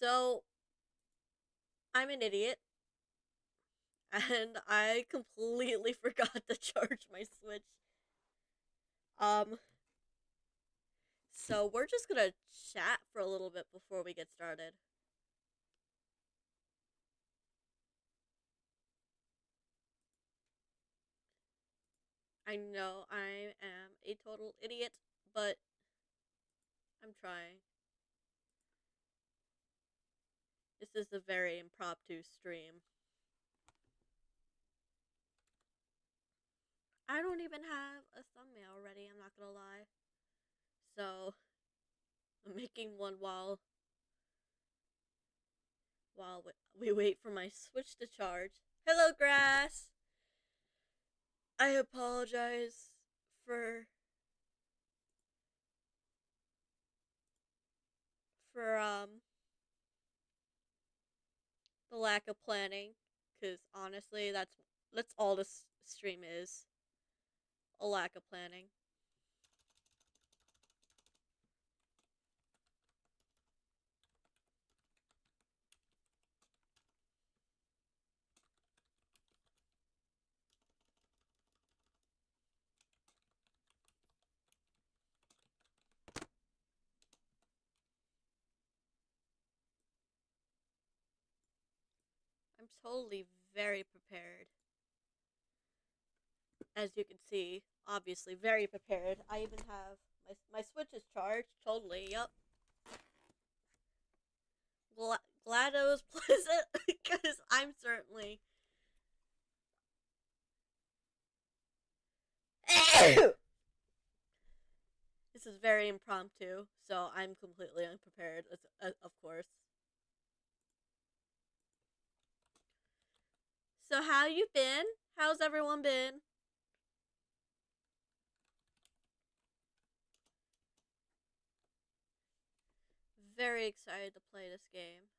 So, I'm an idiot, and I completely forgot to charge my Switch. Um, so we're just gonna chat for a little bit before we get started. I know I am a total idiot, but I'm trying. This is a very impromptu stream. I don't even have a thumbnail ready, I'm not gonna lie. So, I'm making one while we wait for my Switch to charge. Hello, grass! I apologize for for the lack of planning, because honestly, that's all this stream is, a lack of planning. I'm totally very prepared, as you can see. Obviously, very prepared. I even have my Switch is charged. Totally, yep. Glad it was pleasant because I'm certainly. This is very impromptu, so I'm completely unprepared, of course. So how you been? How's everyone been? Very excited to play this game.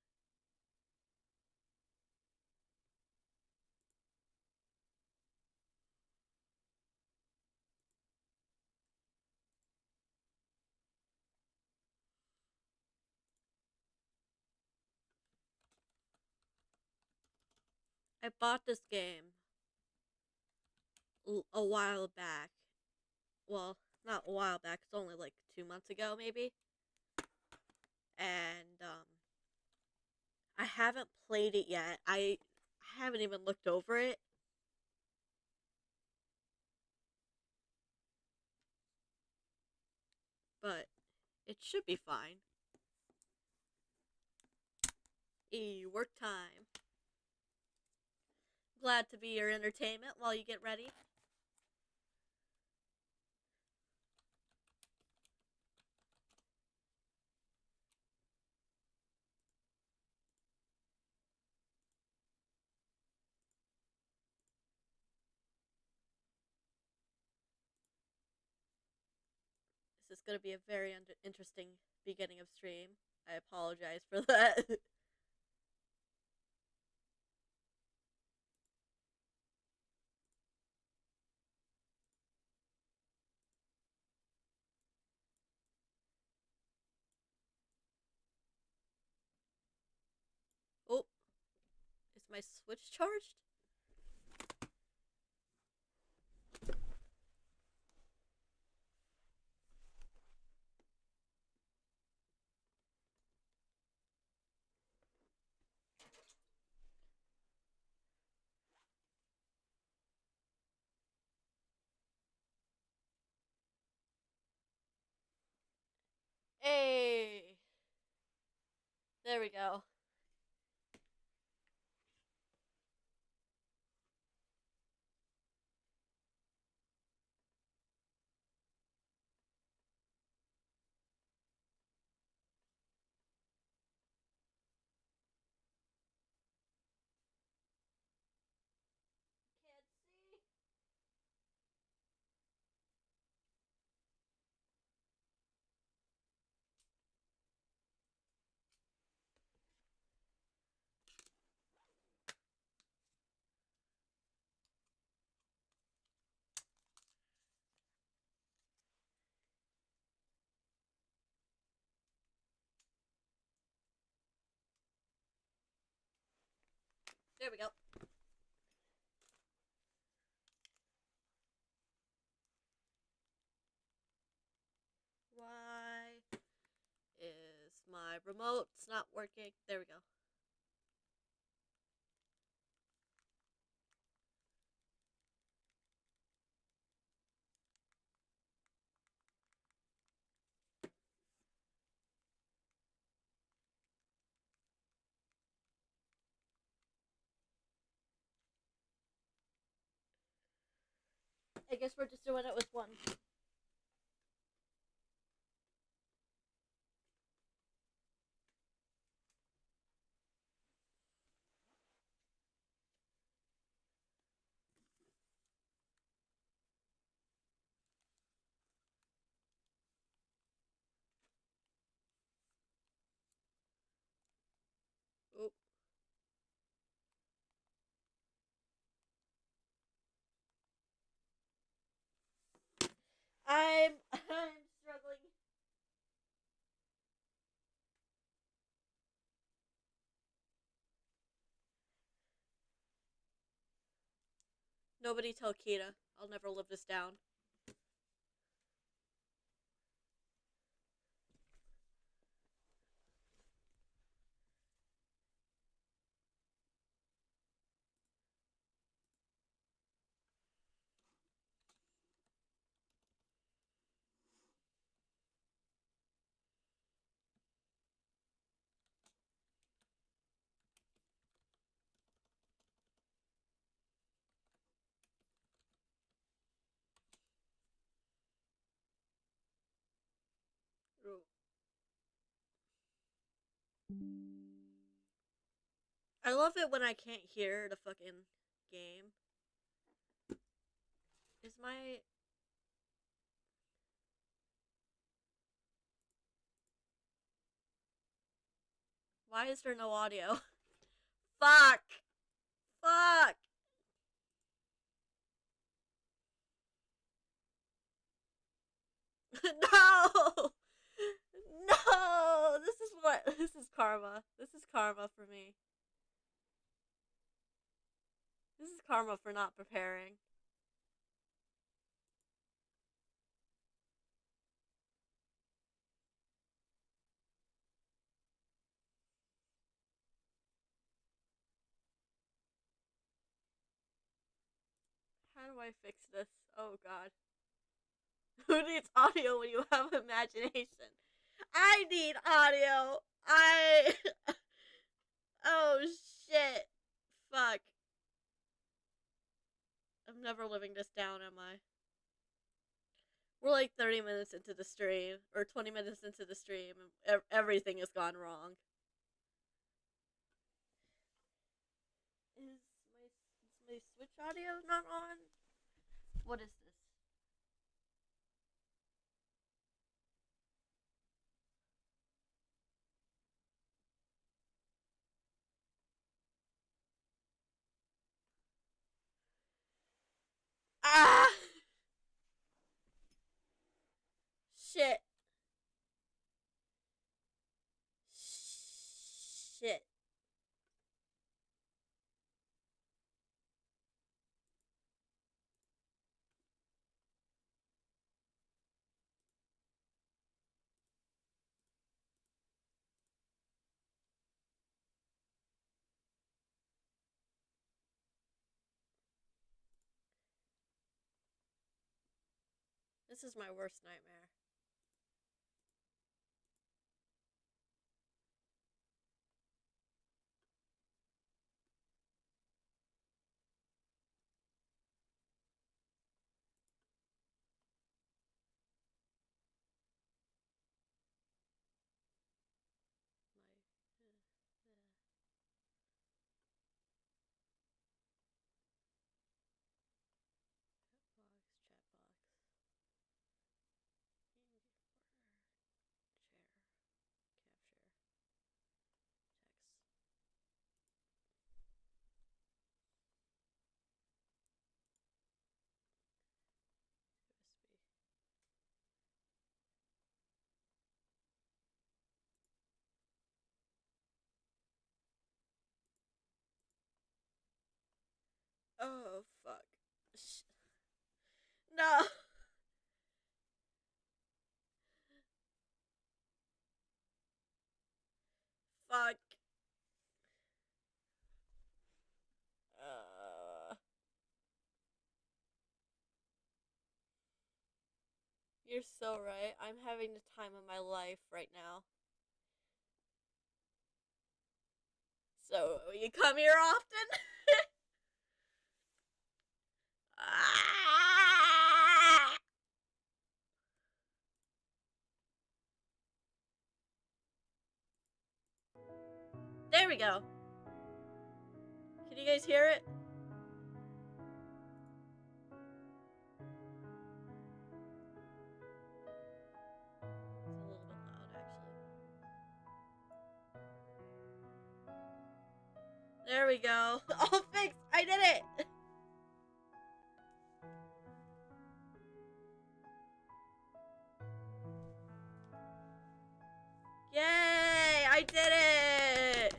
I bought this game a while back. Well, not a while back. It's only like 2 months ago, maybe. And I haven't played it yet. I haven't even looked over it. But it should be fine. Work time. Glad to be your entertainment while you get ready. This is going to be a very interesting beginning of stream. I apologize for that. Oh, is my Switch charged? Hey, there we go. Can't see. There we go. Why is my remote's not working? There we go. I guess we're just doing it with one. Oop. I'm struggling. Nobody tell Kita. I'll never live this down. Ooh. I love it when I can't hear the fucking game. Is my... Why is there no audio? Fuck! Fuck! No! No! This is what... This is karma. This is karma for me. This is karma for not preparing. How do I fix this? Oh god. Who needs audio when you have imagination? I need audio! Oh shit. Fuck. I'm never living this down, am I? We're like 30 minutes into the stream, or 20 minutes into the stream, and everything has gone wrong. Is my Switch audio not on? What is this? Ah! Shit. Shit. This is my worst nightmare. Chat box. Oh, fuck. No. Fuck. You're so right. I'm having the time of my life right now. So, you come here often? Ah! There we go. Can you guys hear it? It's a little bit loud, actually. There we go. All fixed. I did it. Yay! I did it.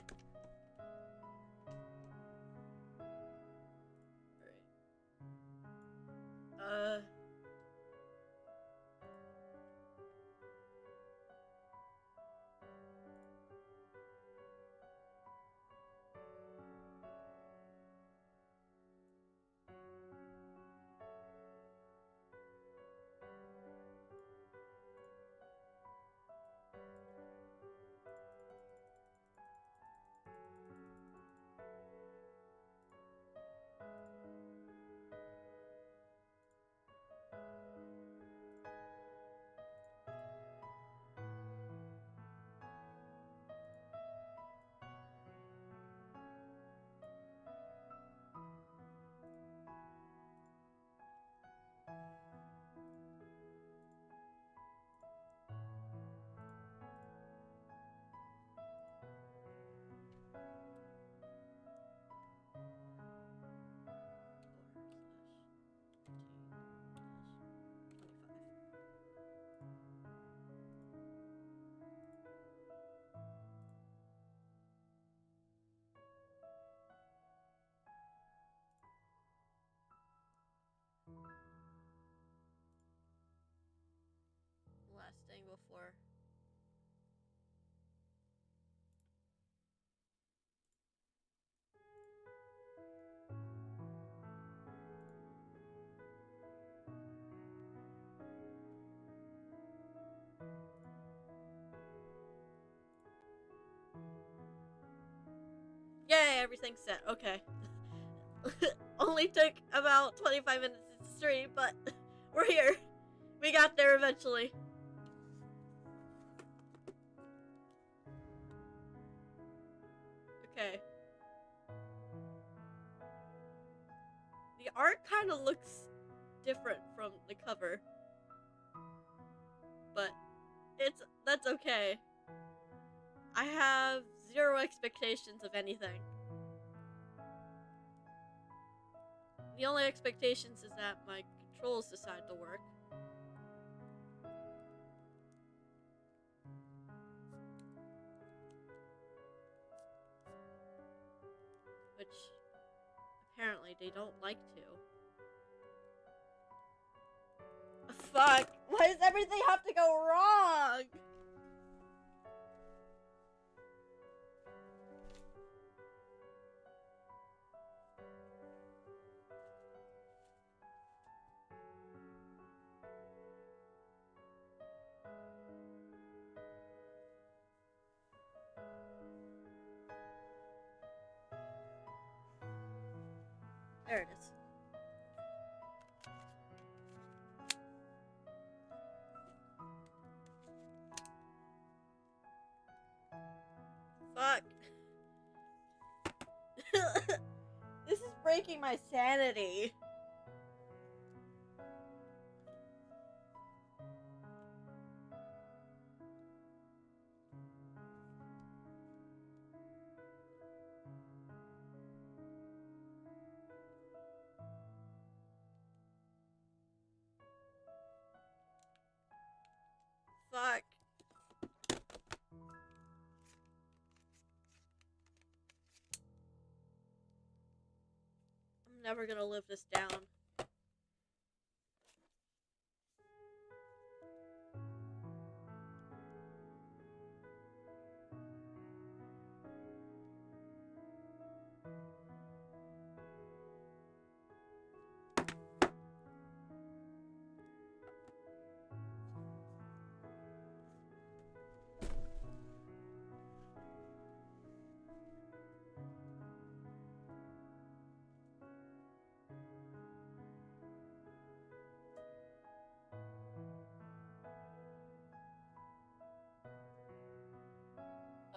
Alright. Last thing before. Yay, everything's set. Okay. Only took about 25 minutes to stream, but we're here. We got there eventually. Okay. The art kind of looks different from the cover. But that's okay. I have zero expectations of anything. The only expectations is that my controls decide to work. Which, apparently, they don't like to. Fuck! Why does everything have to go wrong? There it is. Fuck. This is breaking my sanity. Fuck. I'm never gonna live this down.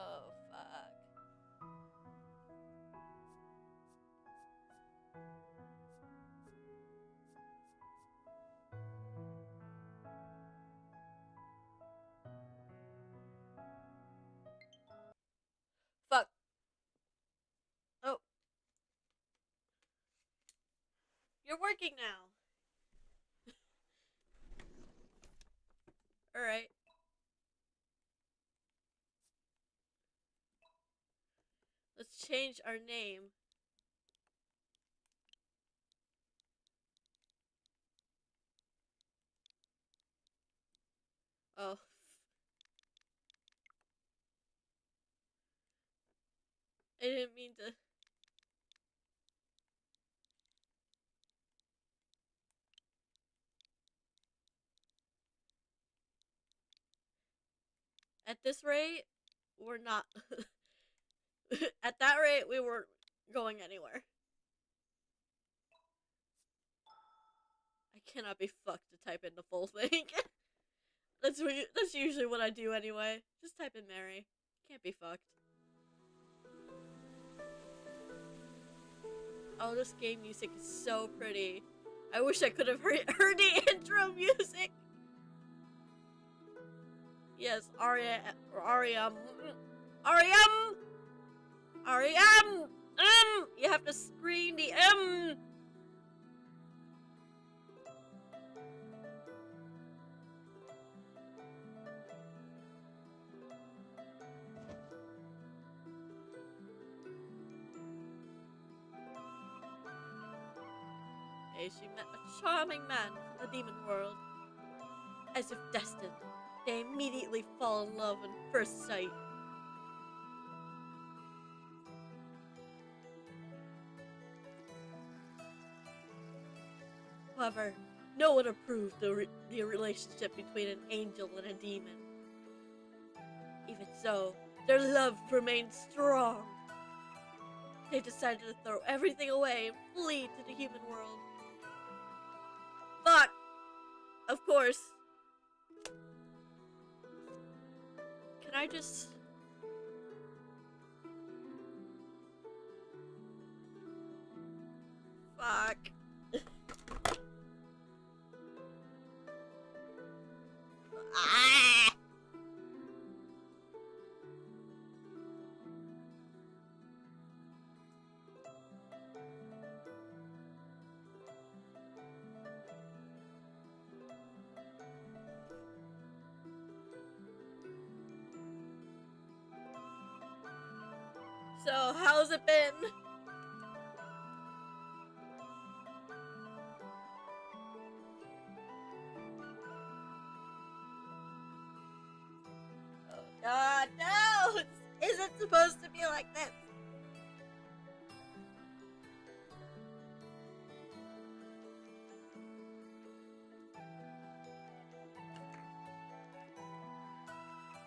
Oh, fuck. Fuck. Oh. You're working now. Alright. Let's change our name. Oh. I didn't mean to. At this rate, we're not. At that rate, we weren't going anywhere. I cannot be fucked to type in the full thing. That's usually what I do anyway. Just type in Mary. Can't be fucked. Oh, this game music is so pretty. I wish I could have heard the intro music. Yes, Ariam. You have to scream the M. She met a charming man from the demon world. As if destined, they immediately fall in love at first sight. However, no one approved the relationship between an angel and a demon. Even so, their love remained strong. They decided to throw everything away and flee to the human world. Fuck! Of course. Can I just... Fuck. Ah! So, how's it been? Oh god, no! It isn't supposed to be like this.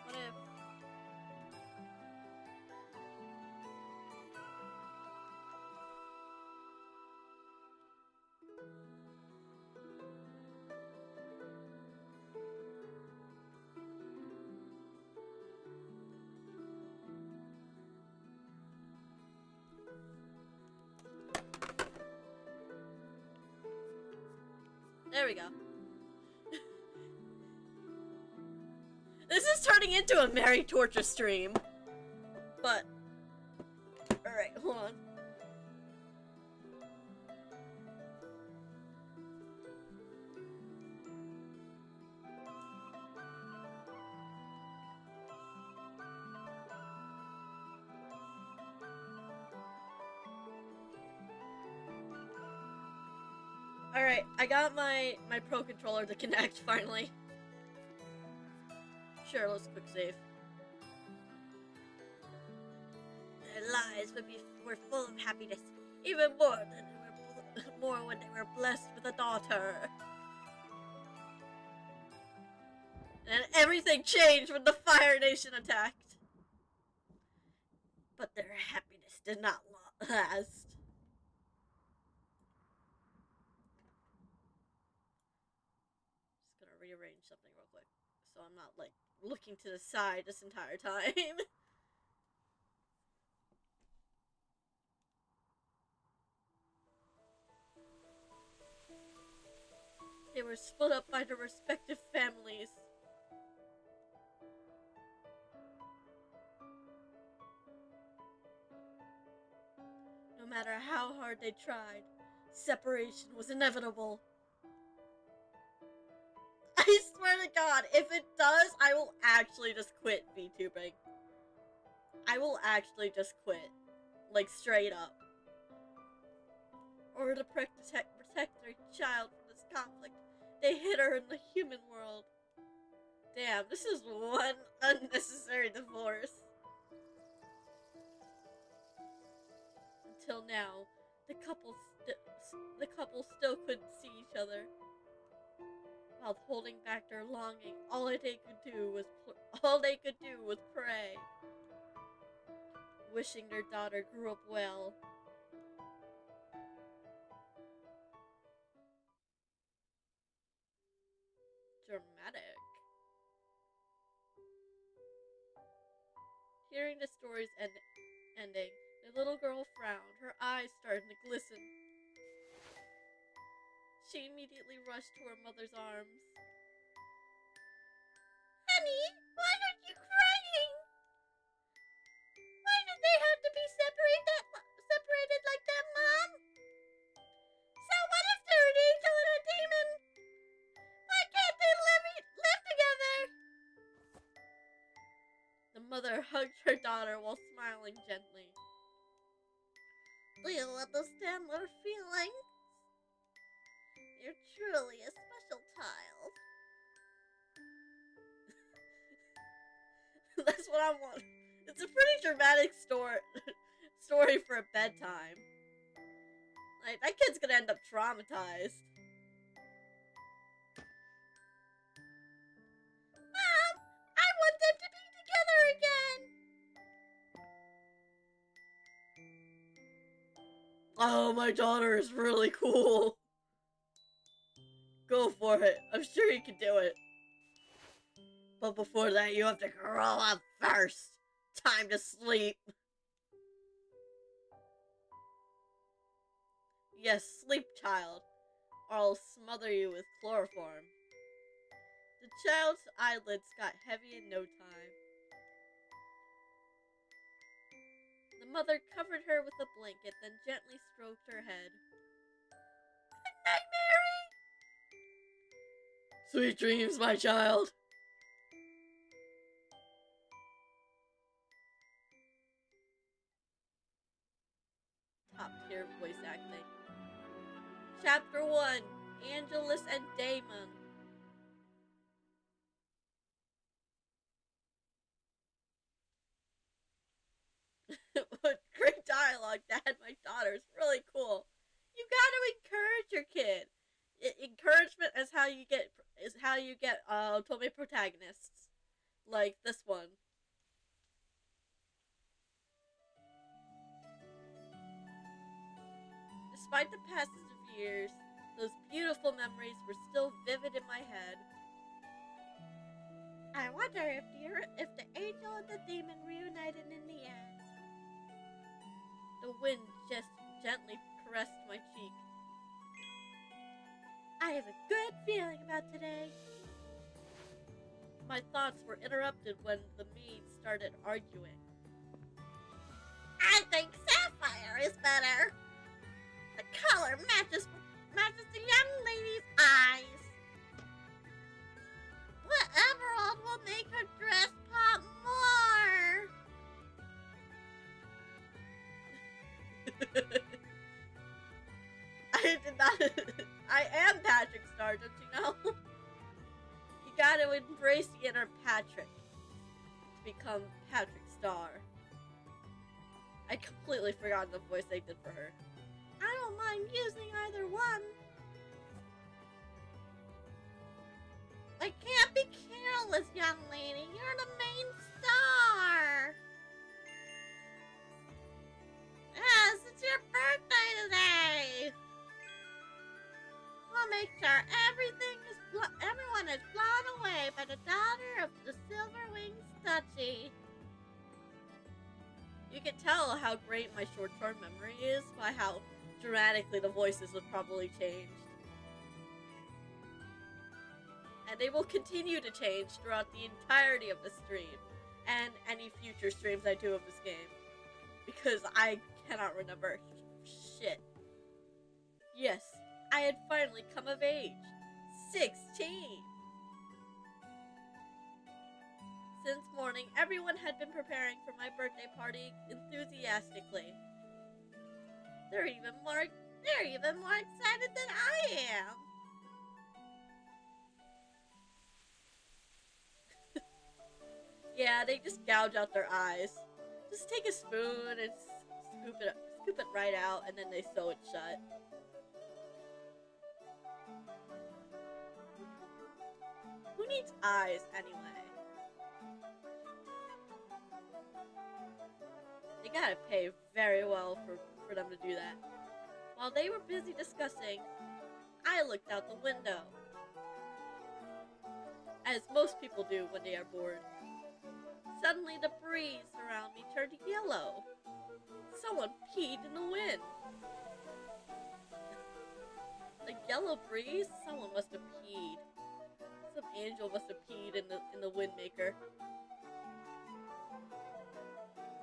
What if... There we go. This is turning into a Mary Torture stream. But... Alright, hold on. Alright, I got my Pro Controller to connect, finally. Sure, let's quick save. Their lives were full of happiness, even more when they were blessed with a daughter. And everything changed when the Fire Nation attacked. But their happiness did not last. Just gonna rearrange something real quick, so I'm not, like, looking to the side this entire time. They were split up by their respective families. No matter how hard they tried, separation was inevitable. I swear to God, if it does, I will actually just quit VTubing. I will actually just quit. Like, straight up. Or to protect their child from this conflict, they hid her in the human world. Damn, this is one unnecessary divorce. Until now, the couple still couldn't see each other. While holding back their longing, all they could do was pray, wishing their daughter grew up well. Dramatic. Hearing the story's ending, the little girl frowned, her eyes starting to glisten. She immediately rushed to her mother's arms. Honey, why aren't you crying? Why did they have to be separated like that, Mom? So what if they're an angel and a demon? Why can't they live together? The mother hugged her daughter while smiling gently. Do you understand their feelings? You're truly a special child. That's what I want. It's a pretty dramatic story for a bedtime. Like, that kid's gonna end up traumatized. Mom, I want them to be together again. Oh, my daughter is really cool. Go for it. I'm sure you can do it. But before that, you have to grow up first. Time to sleep. Yes, sleep, child, or I'll smother you with chloroform. The child's eyelids got heavy in no time. The mother covered her with a blanket, then gently stroked her head. Good night, Mary! Sweet dreams, my child! Top tier voice acting. Chapter 1, Angelus and Damon. Great dialogue, Dad. My daughter is really cool. You gotta encourage your kid. Encouragement is how you get Otome protagonists like this one. Despite the passage of years, those beautiful memories were still vivid in my head. I wonder if the angel and the demon reunited in the end. The wind just gently caressed my cheek. I have a good feeling about today. My thoughts were interrupted when the maids started arguing. I think sapphire is better. The color matches the young lady's eyes. What emerald will make her dress pop more? I I am Patrick Star, don't you know? You gotta embrace the inner Patrick to become Patrick Star. I completely forgot the voice I did for her. I don't mind using either one. I can't be careless, young lady. You're the main star. Yes, it's your birthday today. We'll make sure everyone is blown away by the daughter of the Silver-Winged Stuchy. You can tell how great my short-term memory is by how dramatically the voices have probably changed. And they will continue to change throughout the entirety of the stream, and any future streams I do of this game. Because I cannot remember shit. Yes, I had finally come of age. 16! Since morning, everyone had been preparing for my birthday party enthusiastically. They're even more excited than I am. Yeah, they just gouge out their eyes. Just take a spoon and scoop it right out, and then they sew it shut. Who needs eyes anyway? They gotta pay very well for them to do that. While they were busy discussing, I looked out the window. As most people do when they are bored. Suddenly the breeze around me turned yellow. Someone peed in the wind. A yellow breeze? Someone must have peed. Some angel must have peed in the wind maker.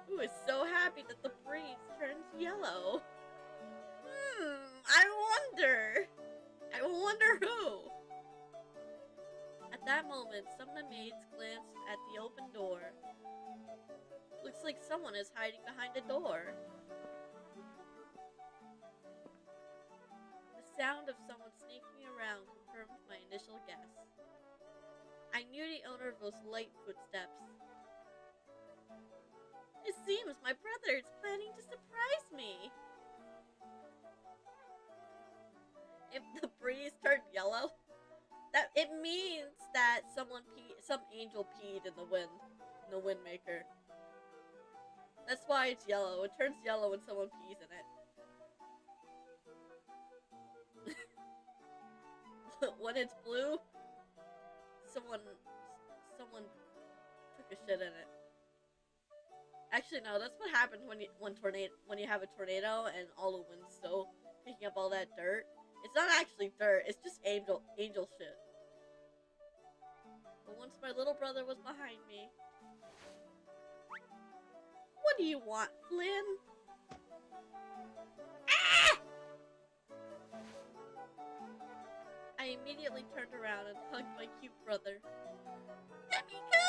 Who is so happy that the breeze turns yellow? I wonder who? At that moment, some of the maids glanced at the open door. Looks like someone is hiding behind the door. The sound of someone sneaking around confirmed my initial guess. I knew the owner of those light footsteps. It seems my brother is planning to surprise me. If the breeze turned yellow, that it means that some angel peed in the wind maker. That's why it's yellow. It turns yellow when someone pees in it. When it's blue, someone took a shit in it. Actually, no, that's what happens when you have a tornado and all the wind's so picking up all that dirt. It's not actually dirt, it's just angel shit. But once my little brother was behind me. What do you want, Flynn? Ah! I immediately turned around and hugged my cute brother. Let me go,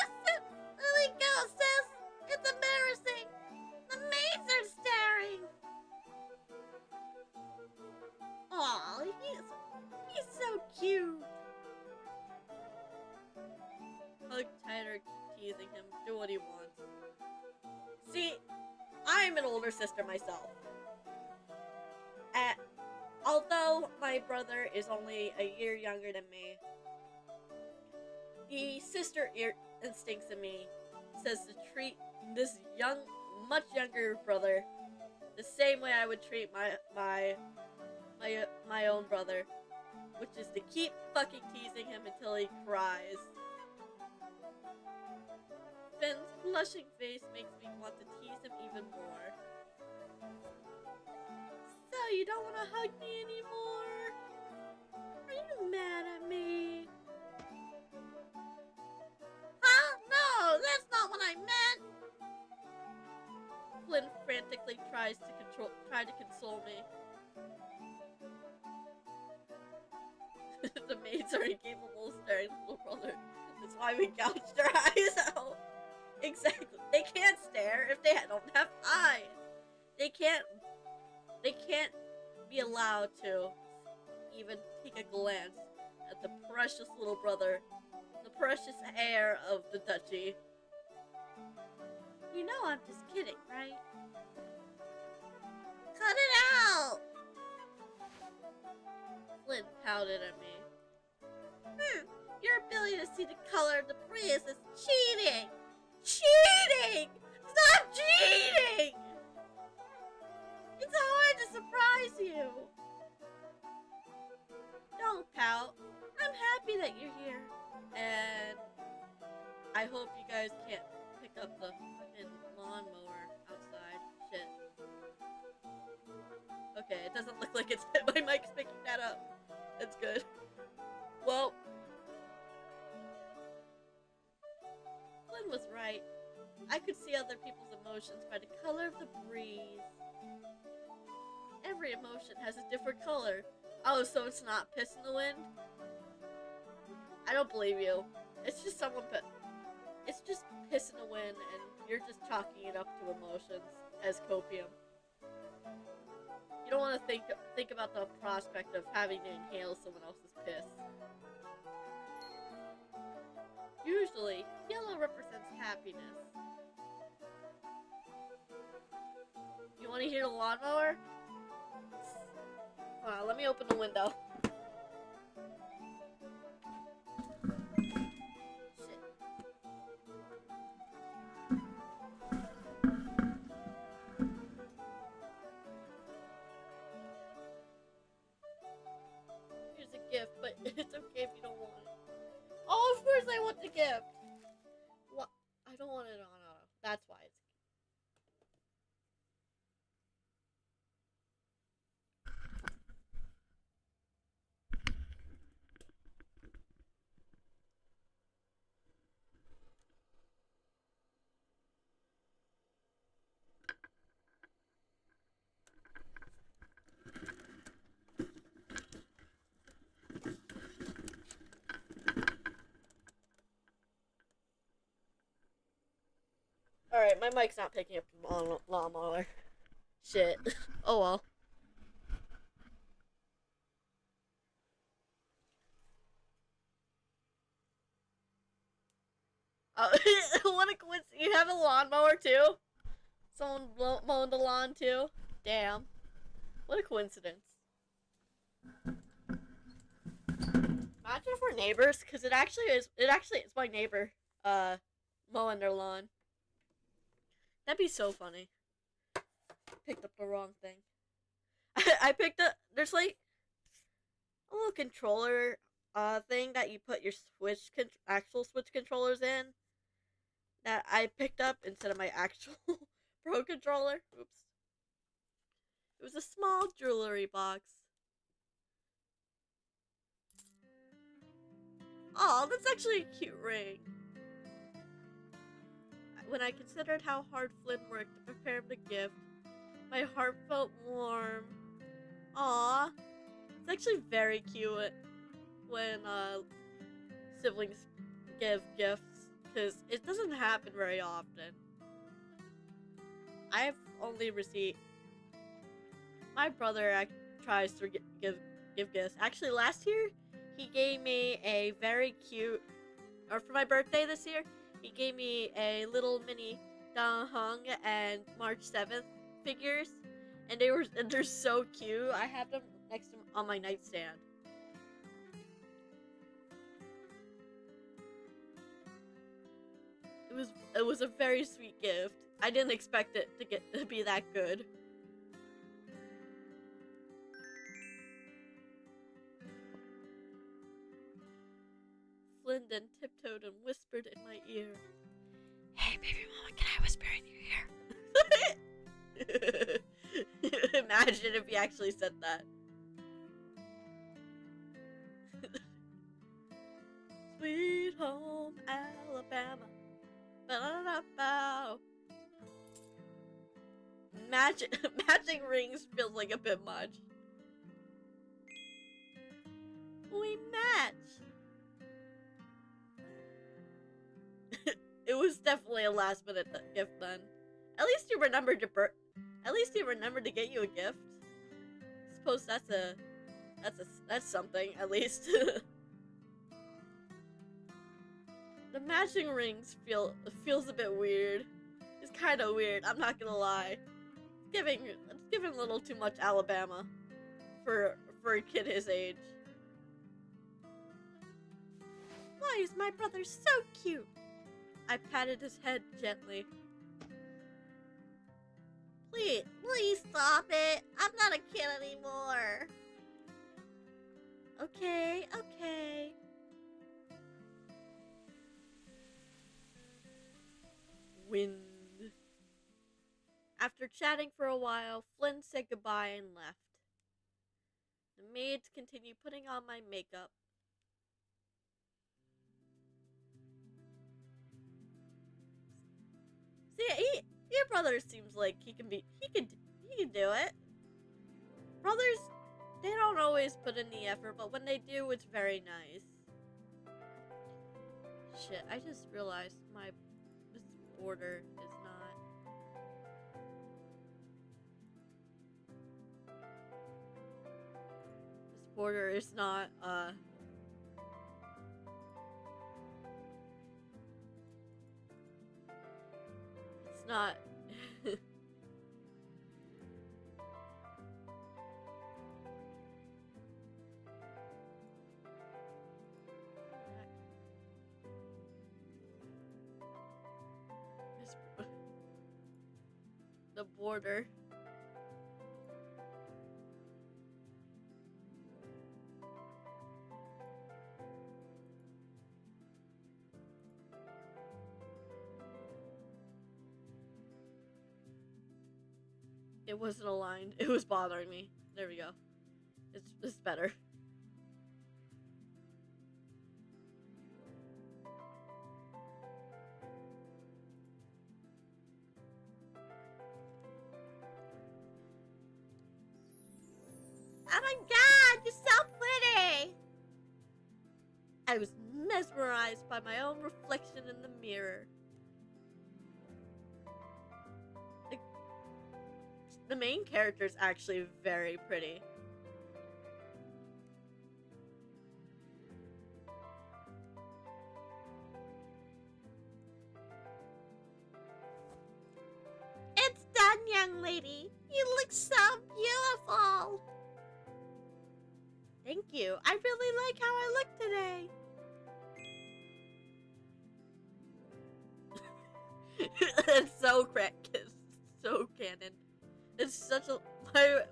sis! It's embarrassing! The maids are staring! Aw, he's so cute! Hug tighter, keep teasing him, do what he wants. See, I'm an older sister myself. Although my brother is only a year younger than me, the sister instincts in me says to treat this much younger brother the same way I would treat my own brother, which is to keep fucking teasing him until he cries. Finn's blushing face makes me want to tease him even more. So you don't want to hug me anymore? Are you mad at me? Huh? No, that's not what I meant! Flynn frantically tries to console me. The maids are incapable of staring at little brother. That's why we gouged their eyes out. Exactly. They can't stare if they don't have eyes. They can't be allowed to even take a glance at the precious little brother, the precious heir of the duchy. You know I'm just kidding, right? Cut it out! Flynn pouted at me. Your ability to see the color of the breeze is cheating! Cheating! Stop cheating! It's hard to surprise you! Don't pout. I'm happy that you're here. And I hope you guys can't pick up the fucking lawnmower outside. Shit. Okay, it doesn't look like it's my mic's picking that up. That's good. Well, Flynn was right. I could see other people's emotions by the color of the breeze. Every emotion has a different color. Oh, so it's not piss in the wind? I don't believe you. It's just it's just piss in the wind, and you're just chalking it up to emotions as copium. You don't want to think about the prospect of having to inhale someone else's piss. Usually, yellow represents happiness. You want to hear the lawnmower? Hold on, let me open the window. Shit. Here's a gift, but it's okay if you don't want it. Oh, of course I want the gift! What? I don't want it on auto. That's why it's... Alright, my mic's not picking up the lawnmower. Shit. Oh well. What a coincidence. You have a lawnmower too? Someone mowing the lawn too? Damn. What a coincidence. Imagine if we're neighbors, because it actually is my neighbor, mowing their lawn. That'd be so funny. Picked up the wrong thing. I picked up, there's like a little controller thing that you put your actual Switch controllers in that I picked up instead of my actual Pro controller. Oops. It was a small jewelry box. Oh, that's actually a cute ring. When I considered how hard Flynn worked to prepare him the gift, my heart felt warm. Aww. It's actually very cute when siblings give gifts, because it doesn't happen very often. I've only received... My brother tries to give gifts. Actually, last year, he gave me a very cute... Or for my birthday this year, he gave me a little mini Da Hung and March 7th figures. And they're so cute. I have them next to on my nightstand. It was a very sweet gift. I didn't expect it to be that good. Flynn then tiptoed and whispered in my ear. Hey, baby mama, can I whisper in your ear? Imagine if he actually said that. Sweet home Alabama. Ba-da-da-bow. Matching rings feels like a bit much. We match. It was definitely a last minute gift then. At least you remembered to get you a gift. Suppose that's a That's something, at least. The matching rings feels a bit weird. It's kind of weird, I'm not gonna lie. It's giving a little too much Alabama for a kid his age. Why is my brother so cute? I patted his head gently. Please stop it. I'm not a kid anymore. Okay. Wind. After chatting for a while, Flynn said goodbye and left. The maids continued putting on my makeup. See, your brother seems like he can do it. Brothers, they don't always put in the effort, but when they do, it's very nice. Shit, I just realized this border is not. This border is not, it's not. The border. It wasn't aligned. It was bothering me. There we go. It's better. Oh my god, you're so pretty! I was mesmerized by my own reflection in the mirror. The main character is actually very pretty. It's done, young lady. You look so beautiful. Thank you. I really like how I look today. It's so cracked. It's so canon. It's such a...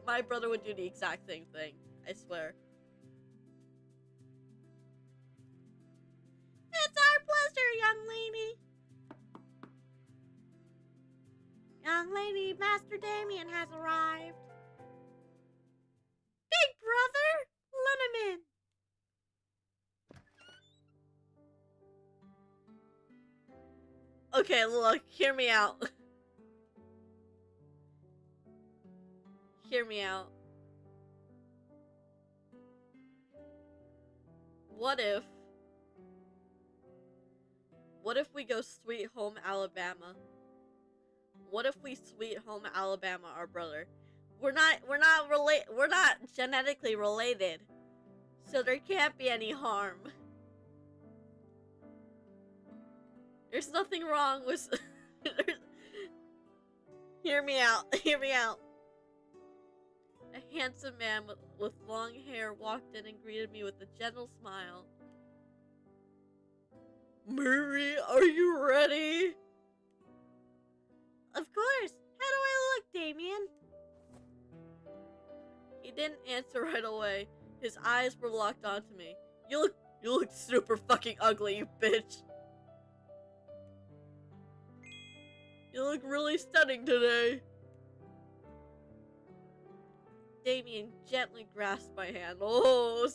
My brother would do the exact same thing. I swear. It's our pleasure, young lady. Young lady, Master Damien has arrived. Big brother, let him in. Okay, look, hear me out. Hear me out. What if we go Sweet Home Alabama? What if we Sweet Home Alabama our brother? We're not genetically related. So there can't be any harm. There's nothing wrong with Hear me out. Hear me out. A handsome man with long hair walked in and greeted me with a gentle smile. Mary, are you ready? Of course. How do I look, Damien? He didn't answer right away. His eyes were locked onto me. You look super fucking ugly, you bitch. You look really stunning today. Damien gently grasped my hand. Oh,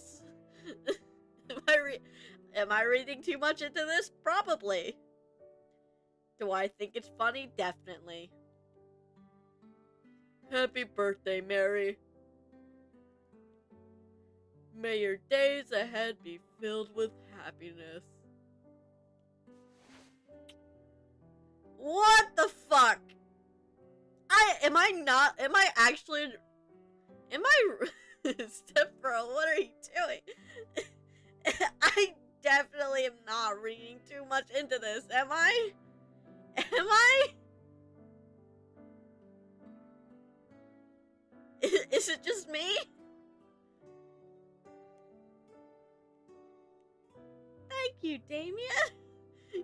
am I reading too much into this? Probably. Do I think it's funny? Definitely. Happy birthday, Mary. May your days ahead be filled with happiness. What the fuck? Am I Step bro, what are you doing? I definitely am not reading too much into this, am I? Am I? Is it just me? Thank you, Damien.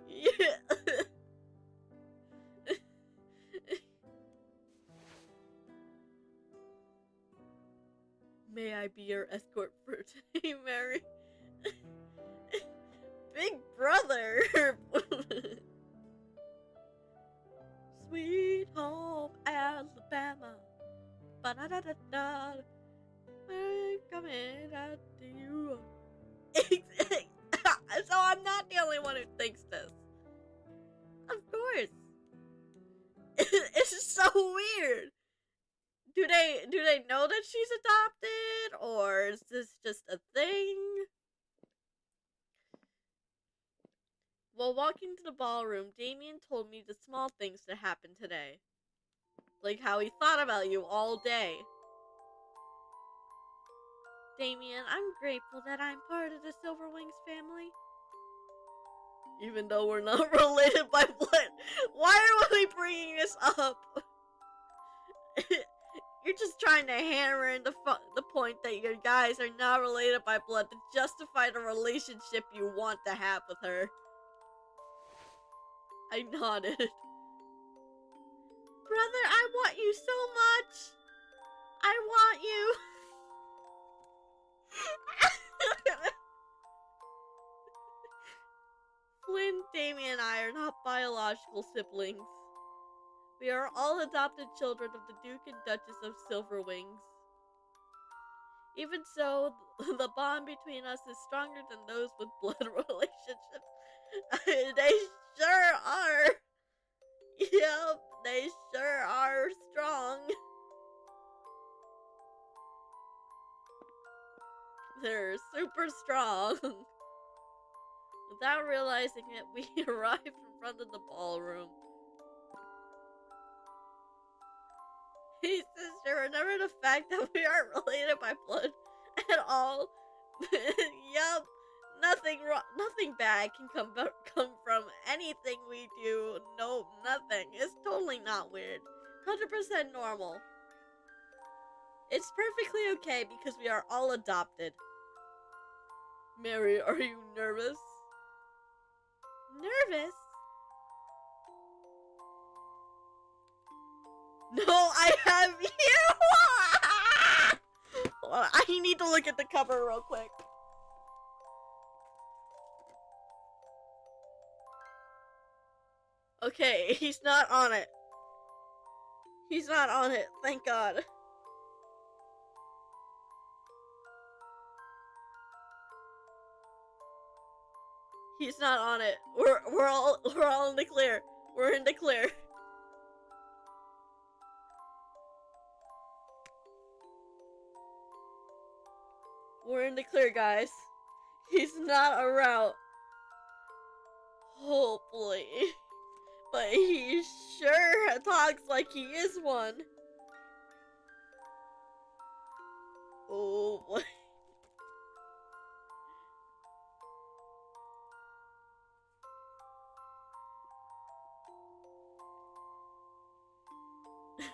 Yeah. May I be your escort for today, Mary? Big brother! Sweet home Alabama. Ba-da-da-da-da. We're coming out to you. So I'm not the only one who thinks this. Of course. It's just so weird. Do they know that she's adopted, or is this just a thing? While walking to the ballroom, Damien told me the small things that happened today. Like how he thought about you all day. Damien, I'm grateful that I'm part of the Silverwings family. Even though we're not related by blood. Why are we bringing this up? You're just trying to hammer in the point that your guys are not related by blood to justify the relationship you want to have with her. I nodded. Brother, I want you so much. I want you. Flynn, Damien, and I are not biological siblings. We are all adopted children of the Duke and Duchess of Silverwings. Even so, the bond between us is stronger than those with blood relationships. They sure are. Yep, they sure are strong. They're super strong. Without realizing it, we arrived in front of the ballroom. Hey sister, remember the fact that we aren't related by blood at all? Yup, nothing bad can come from anything we do. No, nothing. It's totally not weird. 100% normal. It's perfectly okay because we are all adopted. Mary, are you nervous? Nervous? No, I have you! Hold on, I need to look at the cover real quick. Okay, he's not on it. He's not on it, thank God. He's not on it. We're all in the clear. We're in the clear. We're in the clear, guys. He's not around. Hopefully. But he sure talks like he is one. Oh boy.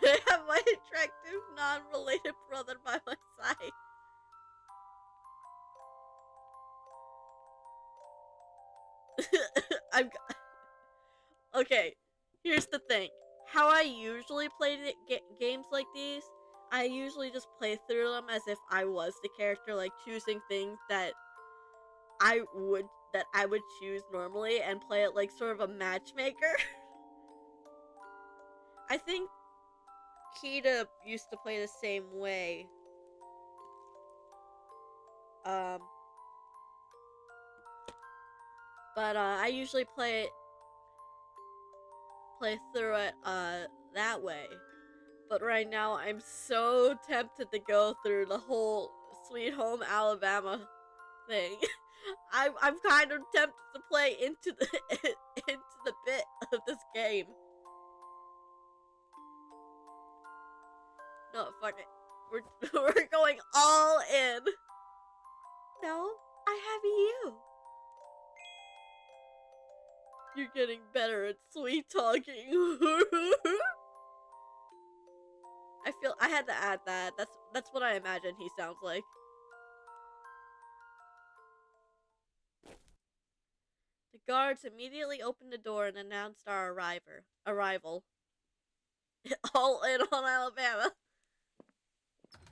I have my attractive, non-related brother by my side. Okay, here's the thing. How I usually play games like these, I usually just play through them as if I was the character, like choosing things that I would choose normally and play it like sort of a matchmaker. I think Kita used to play the same way. But I usually play through it that way. But right now I'm so tempted to go through the whole Sweet Home Alabama thing. I'm kind of tempted to play into the bit of this game. No, fuck it. We're going all in. No, I have you. You're getting better at sweet talking. I feel I had to add that. That's what I imagine he sounds like. The guards immediately opened the door and announced our arrival. All in on Alabama.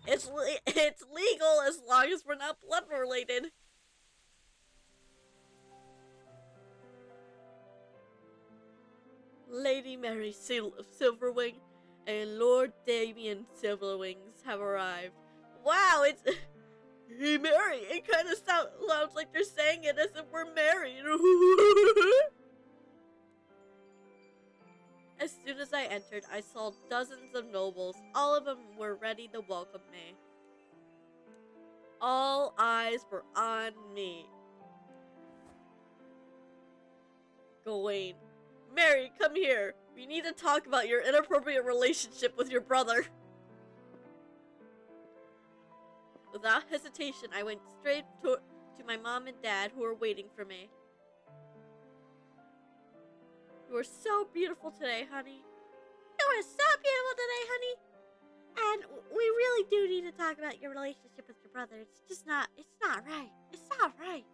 It's legal as long as we're not blood related. Lady Mary Silverwing and Lord Damien Silverwings have arrived. Wow, it's hey Mary. It kind of sounds like they're saying it as if we're married. As soon as I entered, I saw dozens of nobles. All of them were ready to welcome me. All eyes were on me. Gawain. Mary, come here. We need to talk about your inappropriate relationship with your brother. Without hesitation, I went straight to my mom and dad, who were waiting for me. You are so beautiful today, honey. You are so beautiful today, honey. And we really do need to talk about your relationship with your brother. It's not right. It's not right.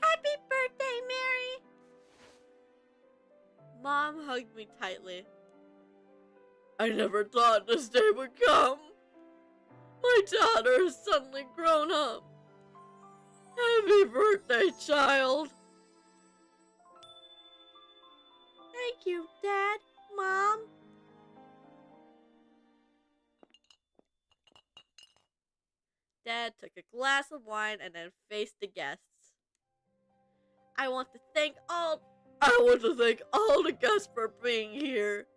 Happy birthday, Mary. Mom hugged me tightly. I never thought this day would come. My daughter has suddenly grown up. Happy birthday, child. Thank you, Dad, Mom. Dad took a glass of wine and then faced the guests. I want to thank all the guests for being here.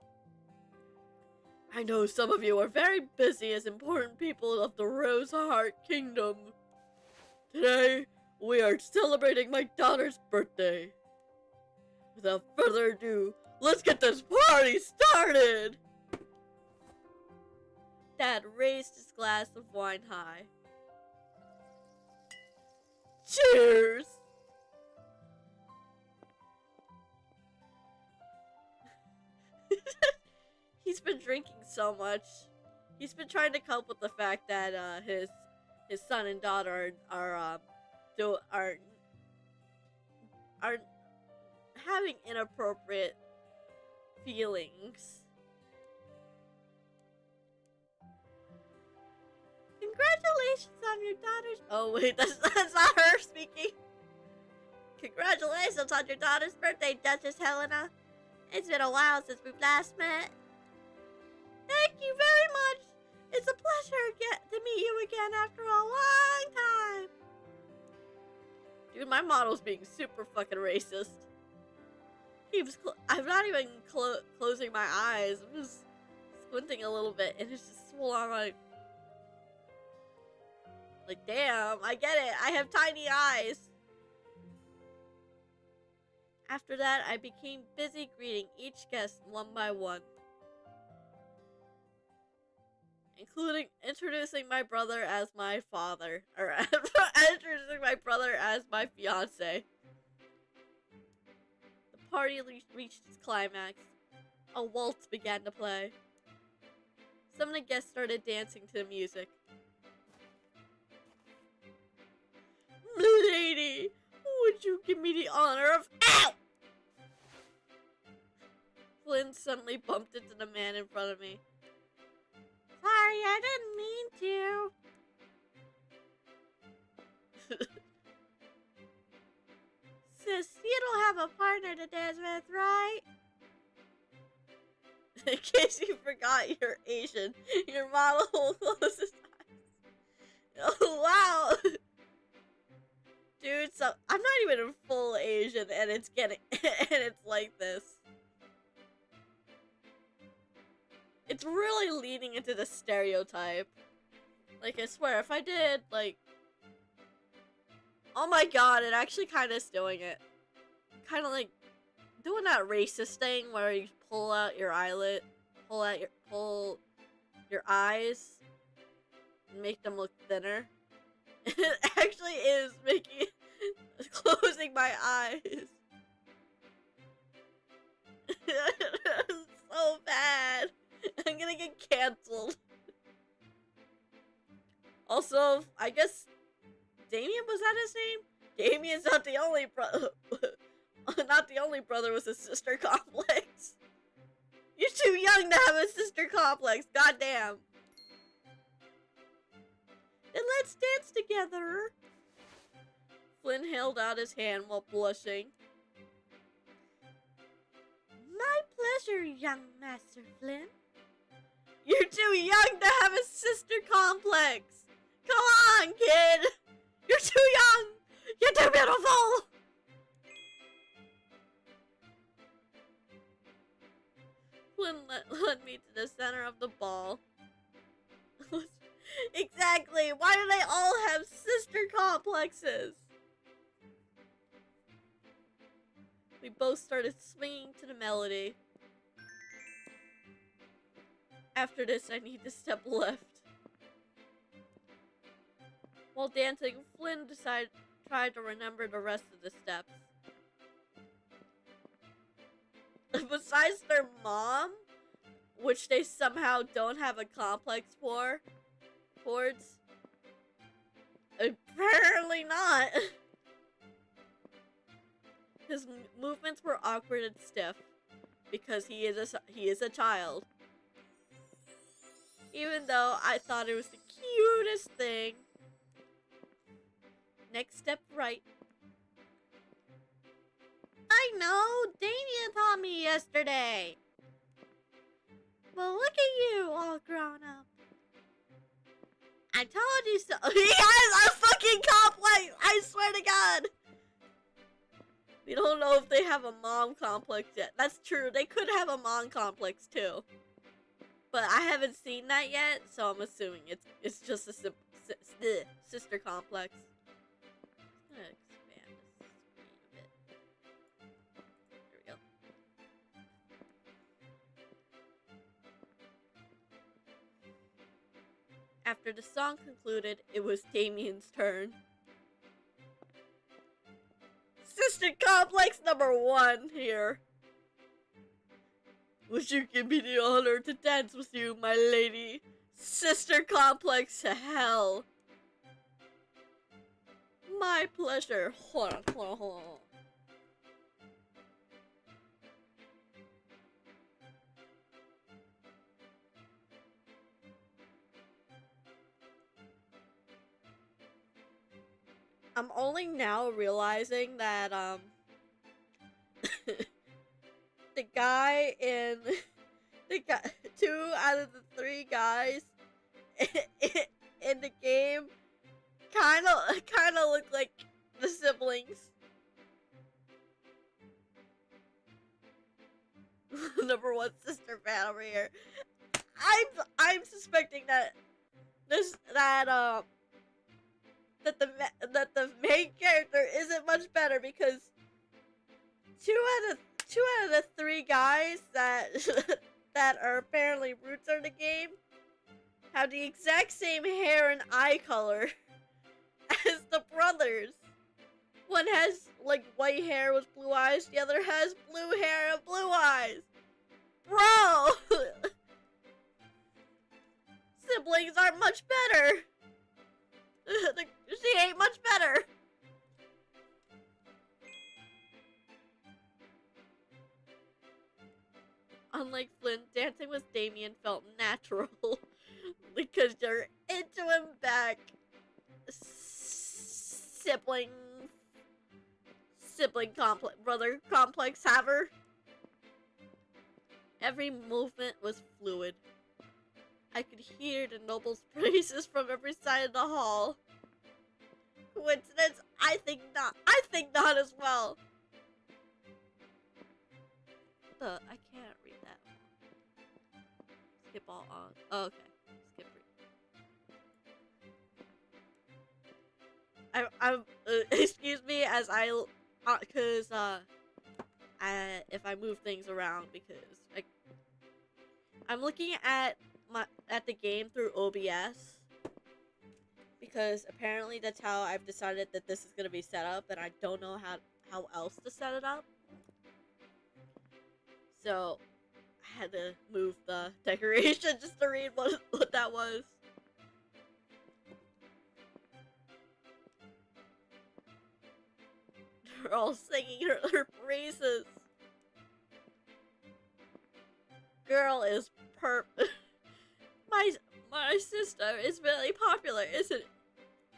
I know some of you are very busy as important people of the Rose Heart Kingdom. Today, we are celebrating my daughter's birthday. Without further ado, let's get this party started! Dad raised his glass of wine high. Cheers! He's been drinking so much. He's been trying to cope with the fact that his son and daughter are having inappropriate feelings. Congratulations on your daughter's... Oh wait, that's not her speaking. Congratulations on your daughter's birthday, Duchess Helena. It's been a while since we've last met. Thank you very much. It's a pleasure to meet you again after a long time. Dude, my model's being super fucking racist. I'm not even closing my eyes. I'm just squinting a little bit, and it's just full on like, damn, I get it. I have tiny eyes. After that, I became busy greeting each guest one by one, including introducing my brother as my father, or introducing my brother as my fiance. The party reached its climax. A waltz began to play. Some of the guests started dancing to the music. Lady, would you give me the honor of... Ow! Flynn suddenly bumped into the man in front of me. Sorry, I didn't mean to. Sis, you don't have a partner to dance with, right? In case you forgot you're Asian, your model will close his eyes. Oh, wow! Dude, so I'm not even in full Asian and it's like this. It's really leaning into the stereotype. Like, I swear, if I did, like... Oh my god, it actually kind of is doing it. Kind of like doing that racist thing where you pull out your eyelid, pull your eyes and make them look thinner. It actually is making closing my eyes. So bad. I'm gonna get canceled. Also, I guess Damien, was that his name? Damien's not the only brother. Not the only brother with a sister complex. You're too young to have a sister complex. Goddamn. Then let's dance together. Flynn held out his hand while blushing. My pleasure, young Master Flynn. You're too young to have a sister complex. Come on, kid. You're too young. You're too beautiful. Flynn led me to the center of the ball. Exactly. Why do they all have sister complexes? We both started swinging to the melody. After this, I need to step left. While dancing, Flynn tried to remember the rest of the steps. Besides their mom, which they somehow don't have a complex towards, apparently not. His movements were awkward and stiff because he is a child. Even though I thought it was the cutest thing. Next step right. I know, Damien taught me yesterday. Well, look at you, all grown up. I told you so. He has a fucking complex, I swear to God. We don't know if they have a mom complex yet. That's true, they could have a mom complex too. But I haven't seen that yet, so I'm assuming it's just a sister complex. I'm gonna expand this screen a bit. There we go. After the song concluded, it was Damien's turn. Sister complex number 1 here. Would you give me the honor to dance with you, my lady? Sister complex to hell. My pleasure. Hold on. I'm only now realizing that, the guy in... two out of the 3 guys in the game kind of look like the siblings. Number 1 sister fan over here. I'm suspecting that the main character isn't much better because two out of the 3 guys that that are apparently roots in the game have the exact same hair and eye color as the brothers. One has like white hair with blue eyes, the other has blue hair and blue eyes. Bro! Siblings aren't much better. She ain't much better. Unlike Flynn, dancing with Damien felt natural because you're into him back. Sibling complex, brother complex haver. Every movement was fluid. I could hear the noble's praises from every side of the hall. Coincidence? I think not. I think not as well. I can't read that one. Skip all on. Oh, okay. Skip read. Excuse me as if I move things around because I'm looking at at the game through OBS because apparently that's how I've decided that this is gonna be set up, and I don't know how else to set it up. So I had to move the decoration just to read what that was. They're all singing her praises. Girl is my sister is really popular, isn't it?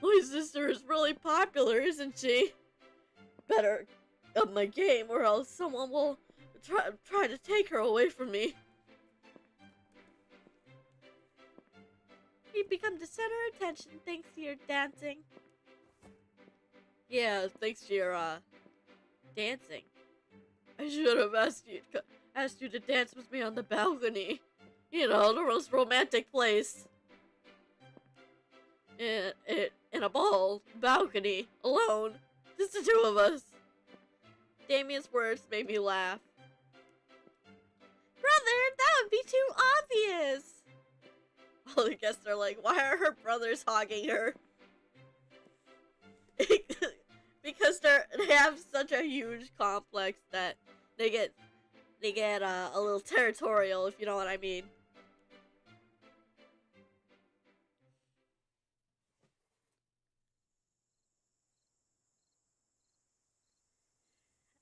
My sister is really popular, isn't she? Better up my game or else someone will try to take her away from me. You've become the center of attention thanks to your dancing. Yeah, thanks to your dancing. I should have asked you to dance with me on the balcony. You know, the most romantic place. In a ball balcony, alone, just the two of us. Damien's words made me laugh. Brother, that would be too obvious. All the guests are like, why are her brothers hogging her? Because they have such a huge complex that they get a little territorial, if you know what I mean.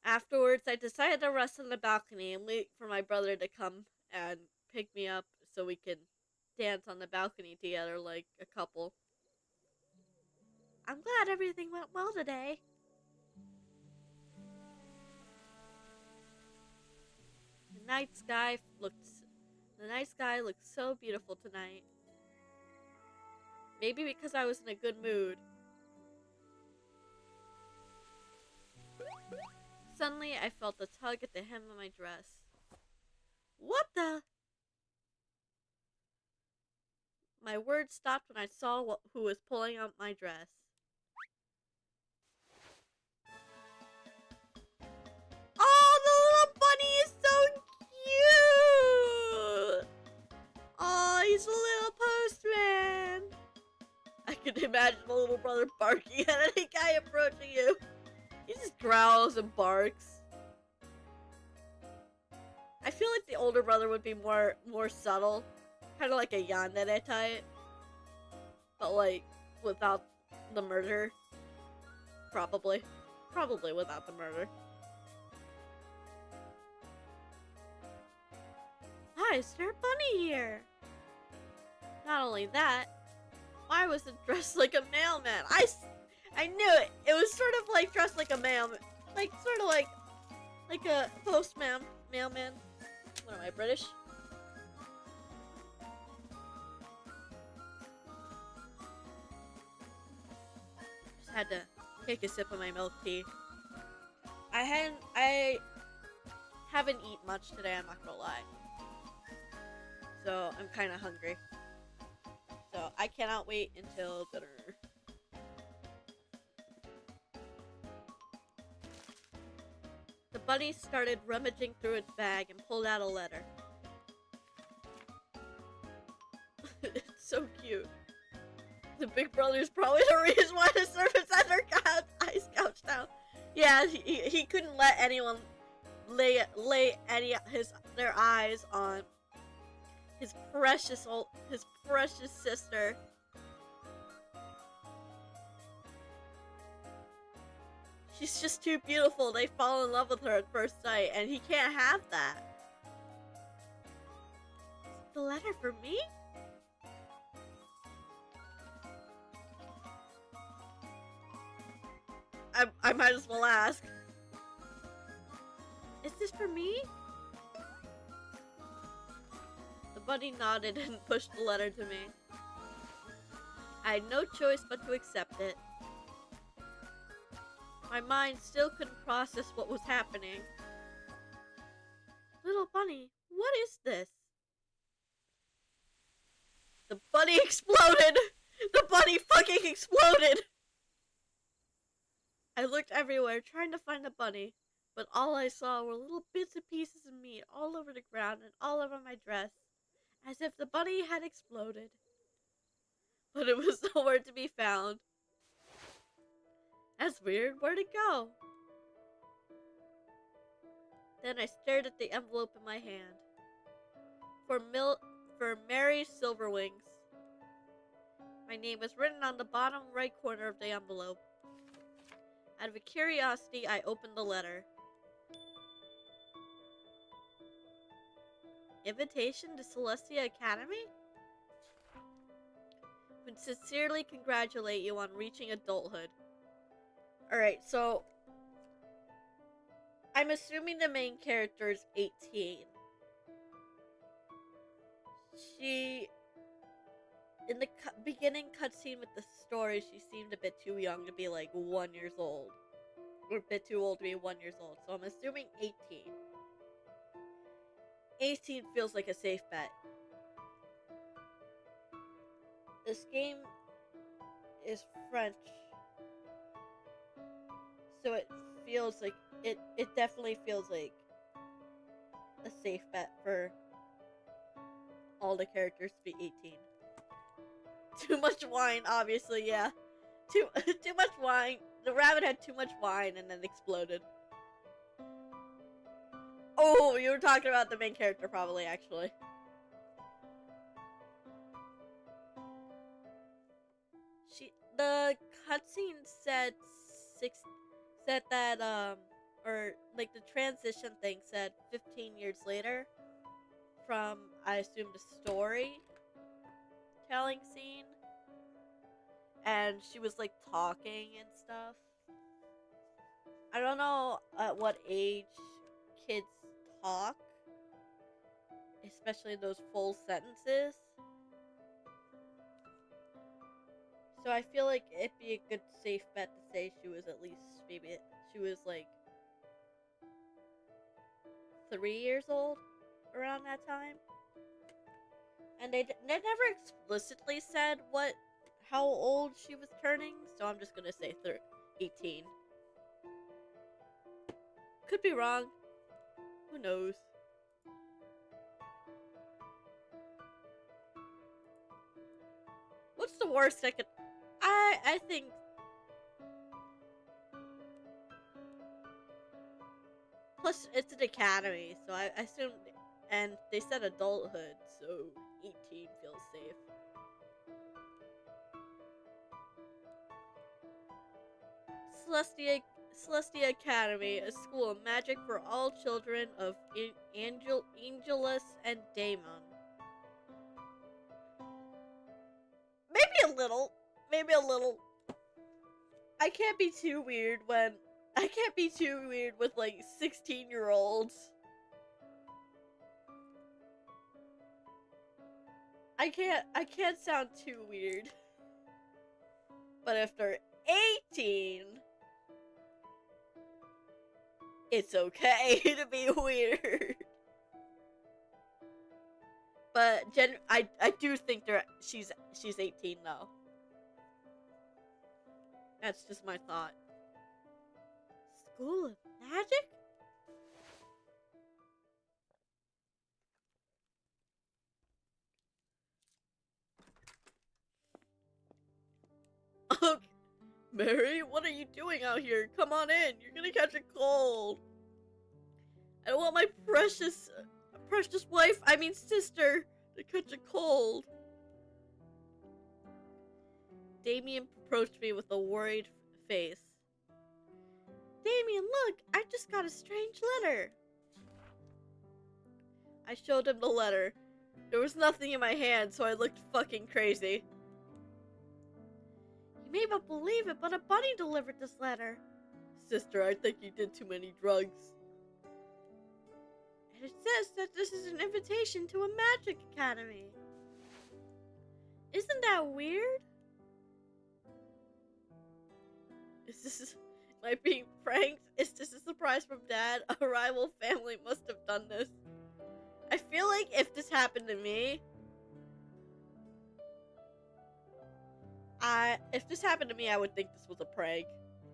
Afterwards, I decided to rest on the balcony and wait for my brother to come and pick me up so we can dance on the balcony together like a couple. I'm glad everything went well today. The night sky looked so beautiful tonight. Maybe because I was in a good mood. Suddenly, I felt a tug at the hem of my dress. What the? My words stopped when I saw who was pulling up my dress. Oh, the little bunny is so cute! Oh, he's a little postman! I could imagine the little brother barking at any guy approaching you. He just growls and barks. I feel like the older brother would be more subtle. Kind of like a yandere type. But like, without the murder. Probably. Probably without the murder. Hi, is there a bunny here? Not only that, why was it dressed like a mailman? I knew it! It was sort of like dressed like a mailman. Like, sort of like a postman, mailman. What am I, British? Just had to take a sip of my milk tea. I haven't eaten much today, I'm not gonna lie. So, I'm kinda hungry. So, I cannot wait until dinner. The bunny started rummaging through its bag and pulled out a letter. It's so cute. The big brother's probably the reason why the servants had their eyes gouged out. Yeah, he couldn't let anyone lay their eyes on his precious sister. She's just too beautiful. They fall in love with her at first sight, and he can't have that. The letter for me? I might as well ask. Is this for me? The bunny nodded and pushed the letter to me. I had no choice but to accept it. My mind still couldn't process what was happening. Little bunny, what is this? The bunny exploded! The bunny fucking exploded! I looked everywhere trying to find the bunny, but all I saw were little bits and pieces of meat all over the ground and all over my dress. as if the bunny had exploded. But it was nowhere to be found. That's weird. Where'd it go? Then I stared at the envelope in my hand. For Mary Silverwings. My name was written on the bottom right corner of the envelope. Out of curiosity, I opened the letter. Invitation to Celestia Academy? Would sincerely congratulate you on reaching adulthood. Alright, so I'm assuming the main character is 18. She, in the beginning cutscene with the story, she seemed a bit too young to be like 1 year old. Or a bit too old to be 1 year old, so I'm assuming 18. 18 feels like a safe bet. This game is French, so it feels like it definitely feels like a safe bet for all the characters to be 18. Too much wine, obviously, yeah. Too much wine. The rabbit had too much wine and then exploded. Oh, you were talking about the main character, probably, actually. The cutscene said that, or like the transition thing said 15 years later from, I assume, the story telling scene. And she was like talking and stuff. I don't know at what age kids talk, especially those full sentences. So I feel like it'd be a good safe bet to say she was at least, maybe she was like 3 years old around that time. And they never explicitly said how old she was turning, so I'm just gonna say 18. Could be wrong. Who knows? What's the worst I could... I think... Plus, it's an academy, so I assume... And they said adulthood, so 18 feels safe. Celestia Academy, a school of magic for all children of Angelus and Daemon. Maybe a little. I can't be too weird with like 16-year-olds. I can't sound too weird. But if they're 18, it's okay to be weird. But I do think she's 18 though. That's just my thought. School of Magic? Okay. Mary, what are you doing out here? Come on in. You're gonna catch a cold. I don't want my precious wife, sister, to catch a cold. Damien approached me with a worried face. Damien, look! I just got a strange letter. I showed him the letter. There was nothing in my hand, so I looked fucking crazy. You may not believe it, but a bunny delivered this letter. Sister, I think you did too many drugs. And it says that this is an invitation to a magic academy. Isn't that weird? Am I being pranked? Is this a surprise from Dad? A rival family must have done this. I feel like if this happened to me, I would think this was a prank.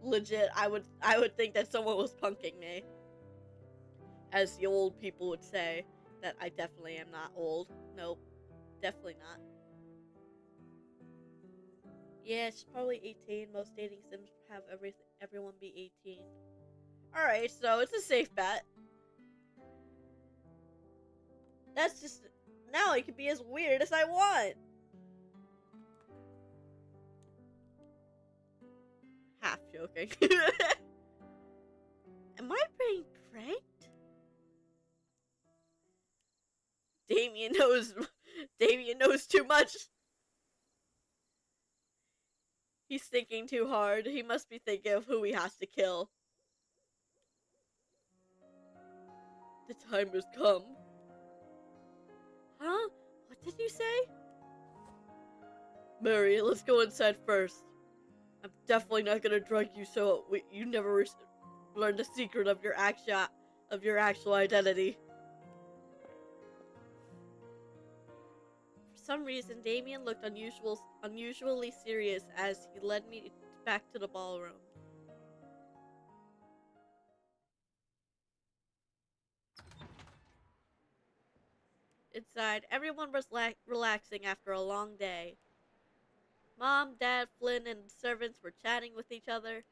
Legit, I would think that someone was punking me. As the old people would say, that I definitely am not old. Nope. definitely not. Yeah, she's probably 18. Most dating sims have everyone be 18. Alright, so it's a safe bet. That's just... Now I can be as weird as I want. Half joking. Am I being pranked? Damien knows too much. He's thinking too hard. He must be thinking of who he has to kill. The time has come. Huh? What did you say? Mary, let's go inside first. I'm definitely not gonna drug you so you never learn the secret of your actual identity. For some reason, Damien looked unusually serious as he led me back to the ballroom. Inside, everyone was relaxing after a long day. Mom, Dad, Flynn, and the servants were chatting with each other.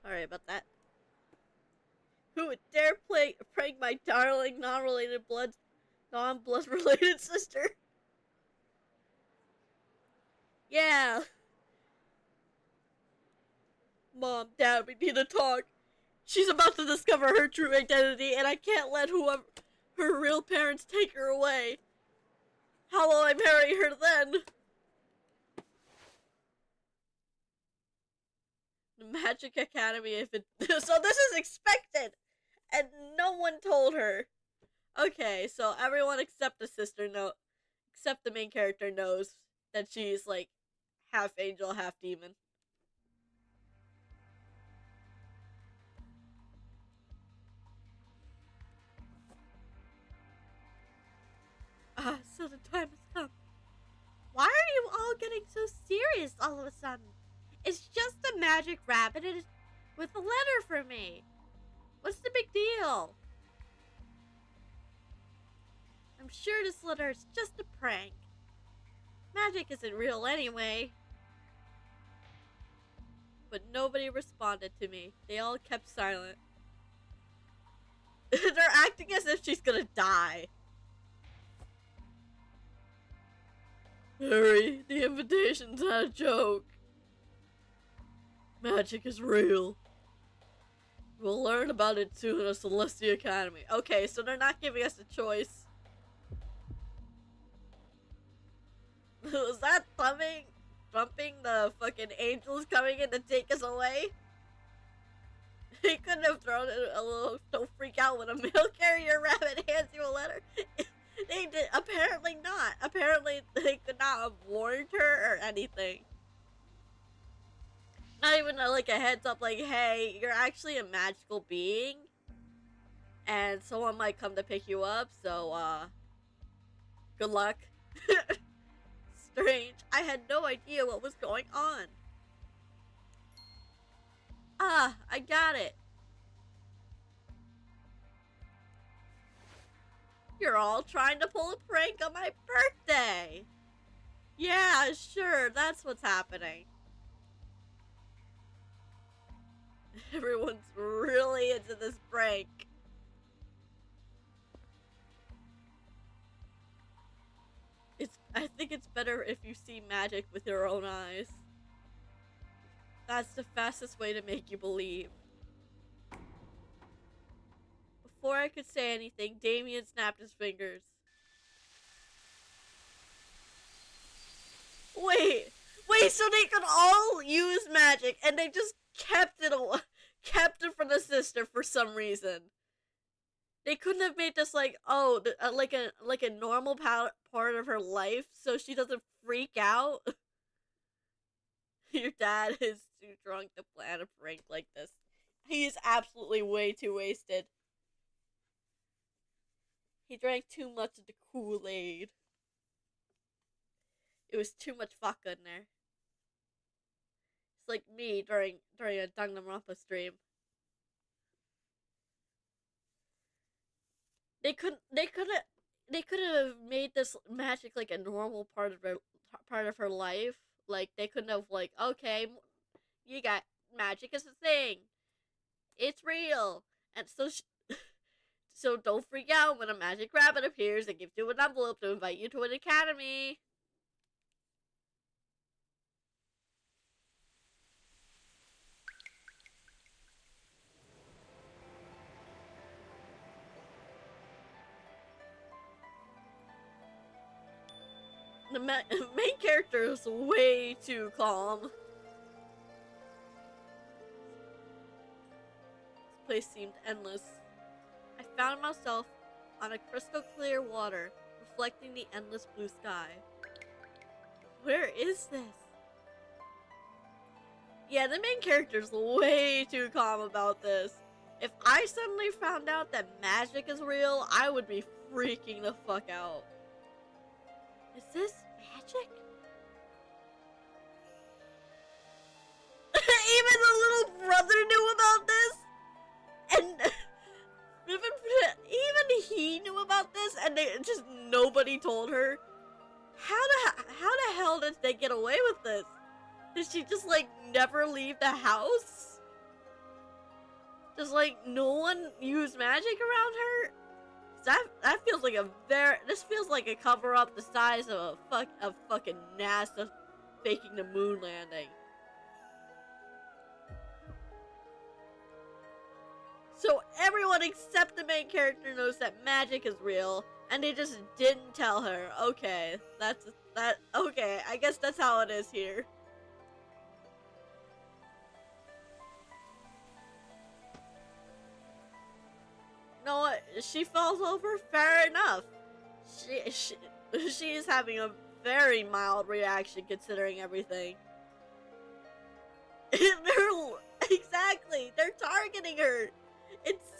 Sorry about that. Who would dare prank my darling non-blood related sister? Yeah. Mom, Dad, we need to talk. She's about to discover her true identity, and I can't let her real parents take her away. How will I marry her then? The Magic Academy, if it... So this is expected! And no one told her. Okay, so everyone except the sister except the main character knows that she's, like, half angel, half demon. So the time has come. Why are you all getting so serious all of a sudden? It's just a magic rabbit with a letter for me. What's the big deal? I'm sure this letter is just a prank. Magic isn't real anyway. But nobody responded to me. They all kept silent. They're acting as if she's gonna die. Harry, the invitation's not a joke. Magic is real. We'll learn about it soon at Celestia Academy. Okay, so they're not giving us a choice. Was that thumping the fucking angels coming in to take us away? They couldn't have thrown it a little, don't freak out when a mail carrier rabbit hands you a letter. They did, apparently not. Apparently they could not have warned her or anything. Not even like a heads up like, hey, you're actually a magical being. And someone might come to pick you up, so, good luck. Strange. I had no idea what was going on. Ah, I got it. You're all trying to pull a prank on my birthday. Yeah, sure, that's what's happening. Everyone's really into this prank. I think it's better if you see magic with your own eyes. That's the fastest way to make you believe. Before I could say anything, Damien snapped his fingers. Wait, so they could all use magic and they just kept it from the sister for some reason. They couldn't have made this like, oh, like a normal part of her life so she doesn't freak out. Your dad is too drunk to plan a prank like this. He is absolutely way too wasted. He drank too much of the Kool-Aid. It was too much vodka in there. It's like me during a Danganronpa stream. They could have made this magic like a normal part of her life. Like they couldn't have like, okay, you got magic is a thing. It's real. And so don't freak out when a magic rabbit appears and gives you an envelope to invite you to an academy. The main character is way too calm. This place seemed endless. I found myself on a crystal clear water, reflecting the endless blue sky. Where is this? Yeah, the main character's way too calm about this. If I suddenly found out that magic is real, I would be freaking the fuck out. Is this magic? Even the little brother knew about this? And even he knew about this and just nobody told her? How the hell did they get away with this? Did she just like never leave the house? Does like no one use magic around her? That feels like this feels like a cover up the size of a fucking NASA faking the moon landing. So everyone except the main character knows that magic is real, and they just didn't tell her. Okay, okay, I guess that's how it is here. know what? She falls over. Fair enough. She is having a very mild reaction considering everything. Exactly. They're targeting her. It's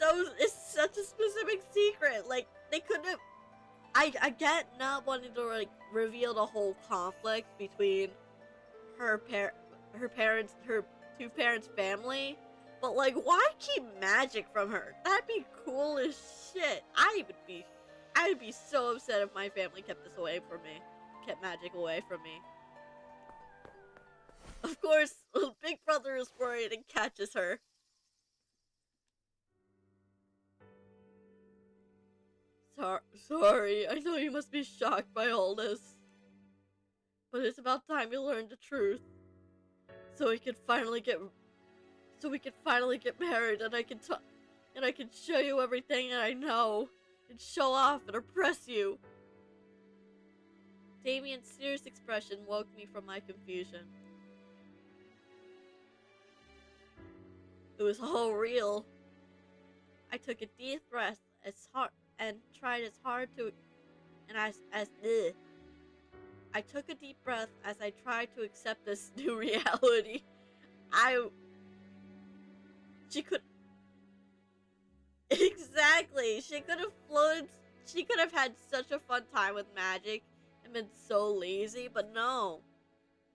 such a specific secret. Like they couldn't have. I get not wanting to like reveal the whole conflict between her two parents' family, but like, why keep magic from her? That'd be cool as shit. I would be so upset if my family kept this away from me, kept magic away from me. Of course, Big Brother is worried and catches her. Sorry, I know you must be shocked by all this. But it's about time you learned the truth. So we could finally get married and I can show you everything that I know. And show off and oppress you. Damien's serious expression woke me from my confusion. It was all real. I took a deep breath and tried as hard to I took a deep breath as I tried to accept this new reality. Exactly. She could have floated. She could have had such a fun time with magic and been so lazy, but no.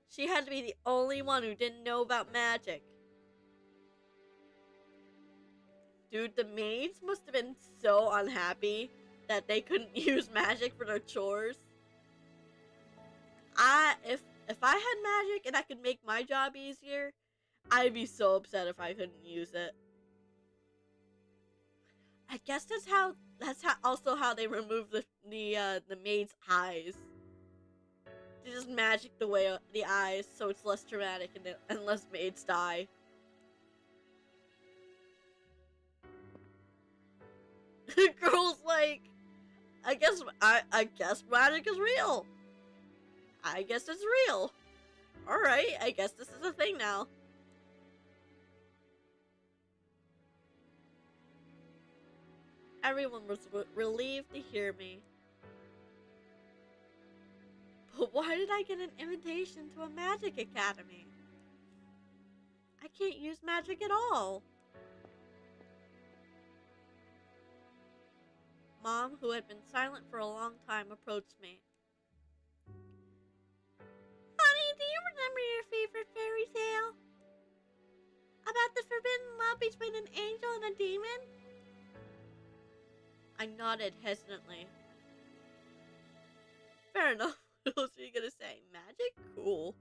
She had to be the only one who didn't know about magic. Dude, the maids must have been so unhappy that they couldn't use magic for their chores. If I had magic and I could make my job easier, I'd be so upset if I couldn't use it. I guess that's also how they remove the maid's eyes. They just magic the eyes so it's less traumatic and less maids die. The girl's like, I guess magic is real. I guess it's real. Alright, I guess this is a thing now. Everyone was relieved to hear me. But why did I get an invitation to a magic academy? I can't use magic at all. Mom, who had been silent for a long time, approached me. Honey, do you remember your favorite fairy tale? About the forbidden love between an angel and a demon? I nodded hesitantly. Fair enough. What else are you gonna say? Magic? Cool.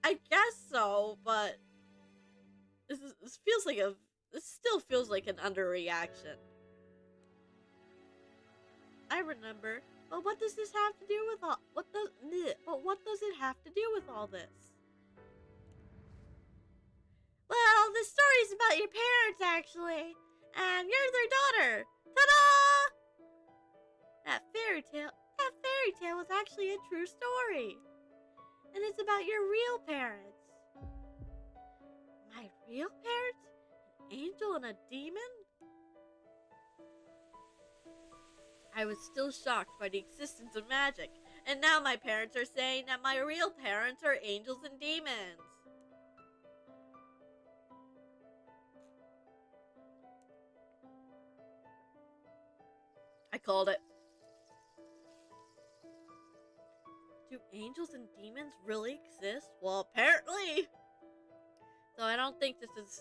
I guess so, but this still feels like an underreaction. I remember, but what does this have to do with what does it have to do with all this? Well, this story's about your parents, actually, and you're their daughter. Ta-da! That fairy tale was actually a true story. And it's about your real parents. My real parents? An angel and a demon? I was still shocked by the existence of magic, and now my parents are saying that my real parents are angels and demons. I called it. Do angels and demons really exist? Well, apparently! So I don't think this is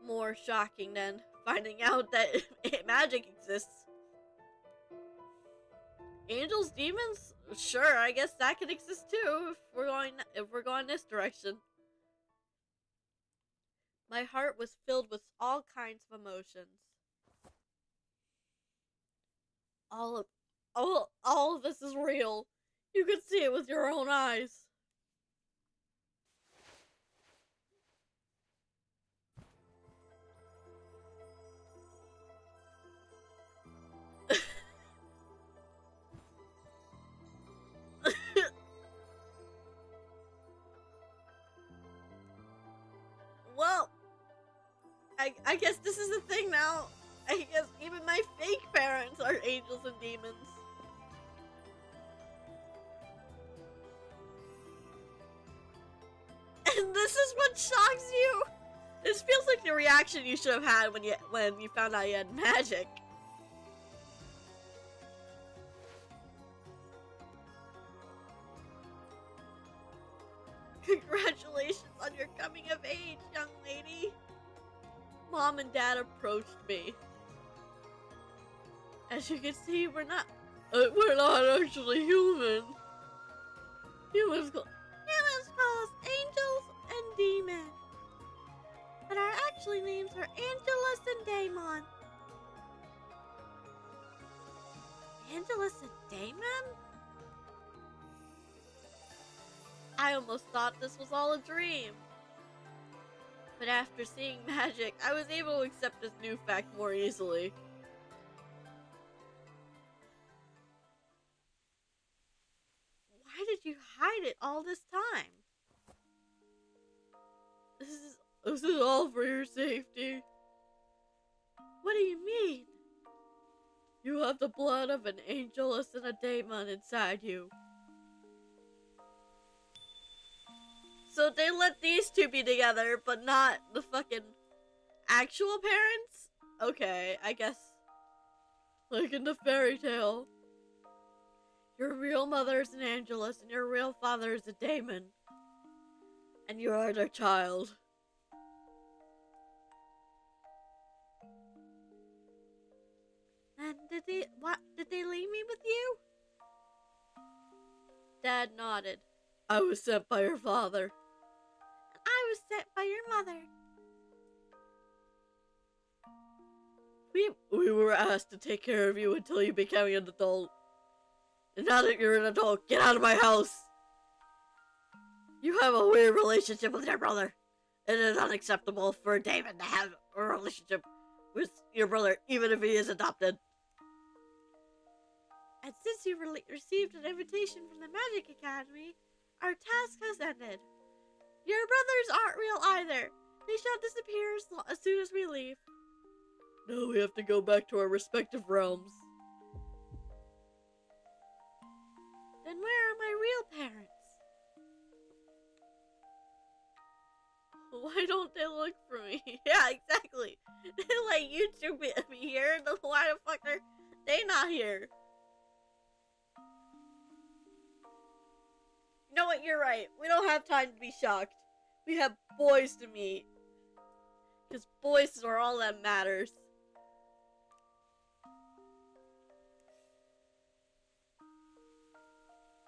more shocking than finding out that magic exists. Angels, demons? Sure, I guess that could exist too if we're going this direction. My heart was filled with all kinds of emotions. All of this is real. You can see it with your own eyes. Well, I guess this is the thing now. I guess even my fake parents are angels and demons. And this is what shocks you? This feels like the reaction you should have had when you found out you had magic. Congratulations on your coming of age, young lady. Mom and Dad approached me. As you can see, we're not actually human. Humans call us angels and demons. But our actual names are Angelus and Daemon. Angelus and Daemon? I almost thought this was all a dream. But after seeing magic, I was able to accept this new fact more easily. Why did you hide it all this time? This is all for your safety. What do you mean? You have the blood of an angelus and a daemon inside you. So they let these two be together, but not the fucking actual parents? Okay, I guess. Like in the fairy tale. Your real mother is an angelus and your real father is a daemon. And you are their child. And did they leave me with you? Dad nodded. I was sent by your father. And I was sent by your mother. We were asked to take care of you until you became an adult. And now that you're an adult, get out of my house! You have a weird relationship with your brother. It is unacceptable for a Daemon to have a relationship with your brother, even if he is adopted. And since you received an invitation from the Magic Academy, our task has ended. Your brothers aren't real either. They shall disappear as soon as we leave. Now we have to go back to our respective realms. Then where are my real parents? Why don't they look for me? Yeah, exactly. Like, YouTube be here, why the fuck are they not here? You know what, you're right. We don't have time to be shocked. We have boys to meet. Because boys are all that matters.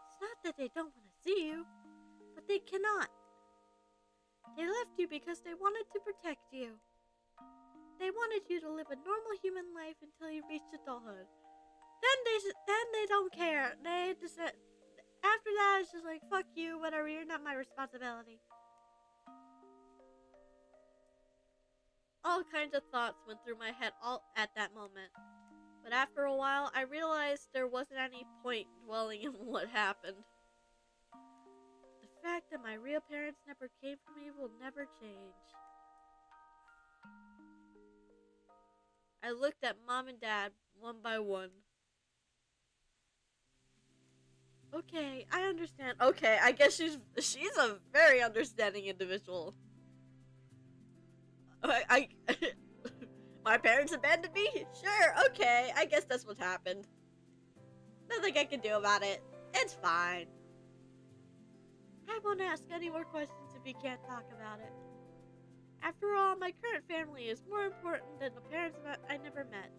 It's not that they don't want to see you, but they cannot. They left you because they wanted to protect you. They wanted you to live a normal human life until you reached adulthood. Then they don't care. They just after that it's just like, fuck you, whatever. You're not my responsibility. All kinds of thoughts went through my head all at that moment. But after a while, I realized there wasn't any point dwelling in what happened. The fact that my real parents never came for me will never change. I looked at Mom and Dad one by one. Okay, I understand. Okay, I guess she's a very understanding individual. I my parents abandoned me? Sure, okay, I guess that's what happened. Nothing I can do about it. It's fine. I won't ask any more questions if you can't talk about it. After all, my current family is more important than the parents I never met.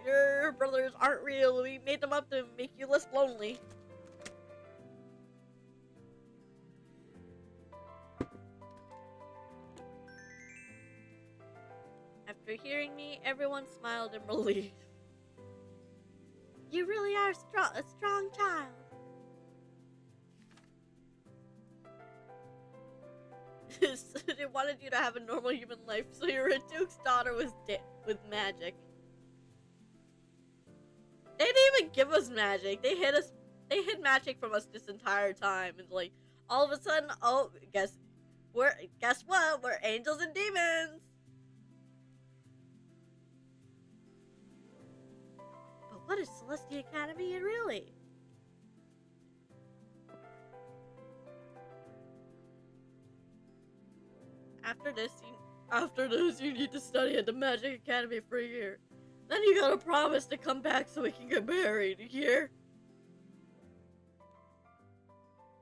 Your brothers aren't real. We made them up to make you less lonely. After hearing me, everyone smiled in relief. You really are a strong child. They wanted you to have a normal human life, so you're a duke's daughter with magic. They didn't even give us magic. They hid magic from us this entire time, and like all of a sudden, oh, guess what? We're angels and demons. But what is Celestia Academy really? After this, you need to study at the Magic Academy for a year. Then you gotta promise to come back so we can get married. A year?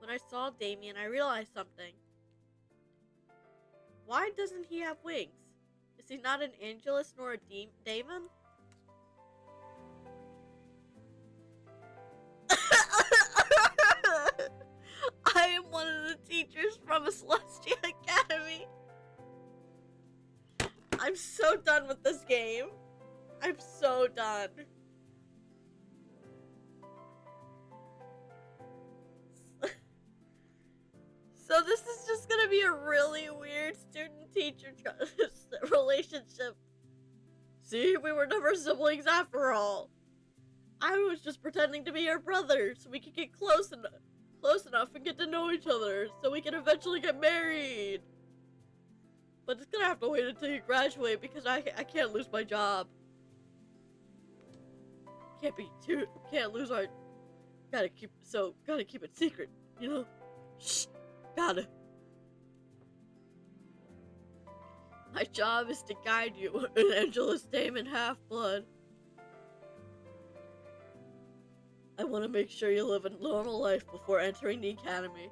When I saw Damien, I realized something. Why doesn't he have wings? Is he not an angelus nor a demon? I am one of the teachers from a Celestia Academy. I'm so done with this game. I'm so done. So this is just gonna be a really weird student-teacher relationship. See, we were never siblings after all. I was just pretending to be your brother so we could get close enough and get to know each other so we can eventually get married. But it's gonna have to wait until you graduate because I can't lose my job. Can't lose our, gotta keep it secret, you know? Shh, gotta. My job is to guide you, an Angelus Damon half-blood. I want to make sure you live a normal life before entering the academy.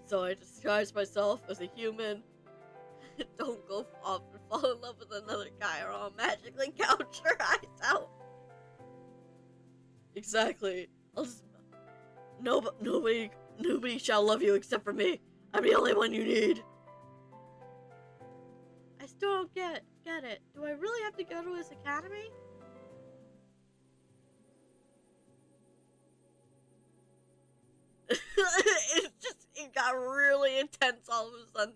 So I disguise myself as a human. Don't go off and fall in love with another guy or I'll magically gouge your eyes out. Exactly. Nobody shall love you except for me. I'm the only one you need. I still don't get it. Do I really have to go to his academy? It got really intense all of a sudden.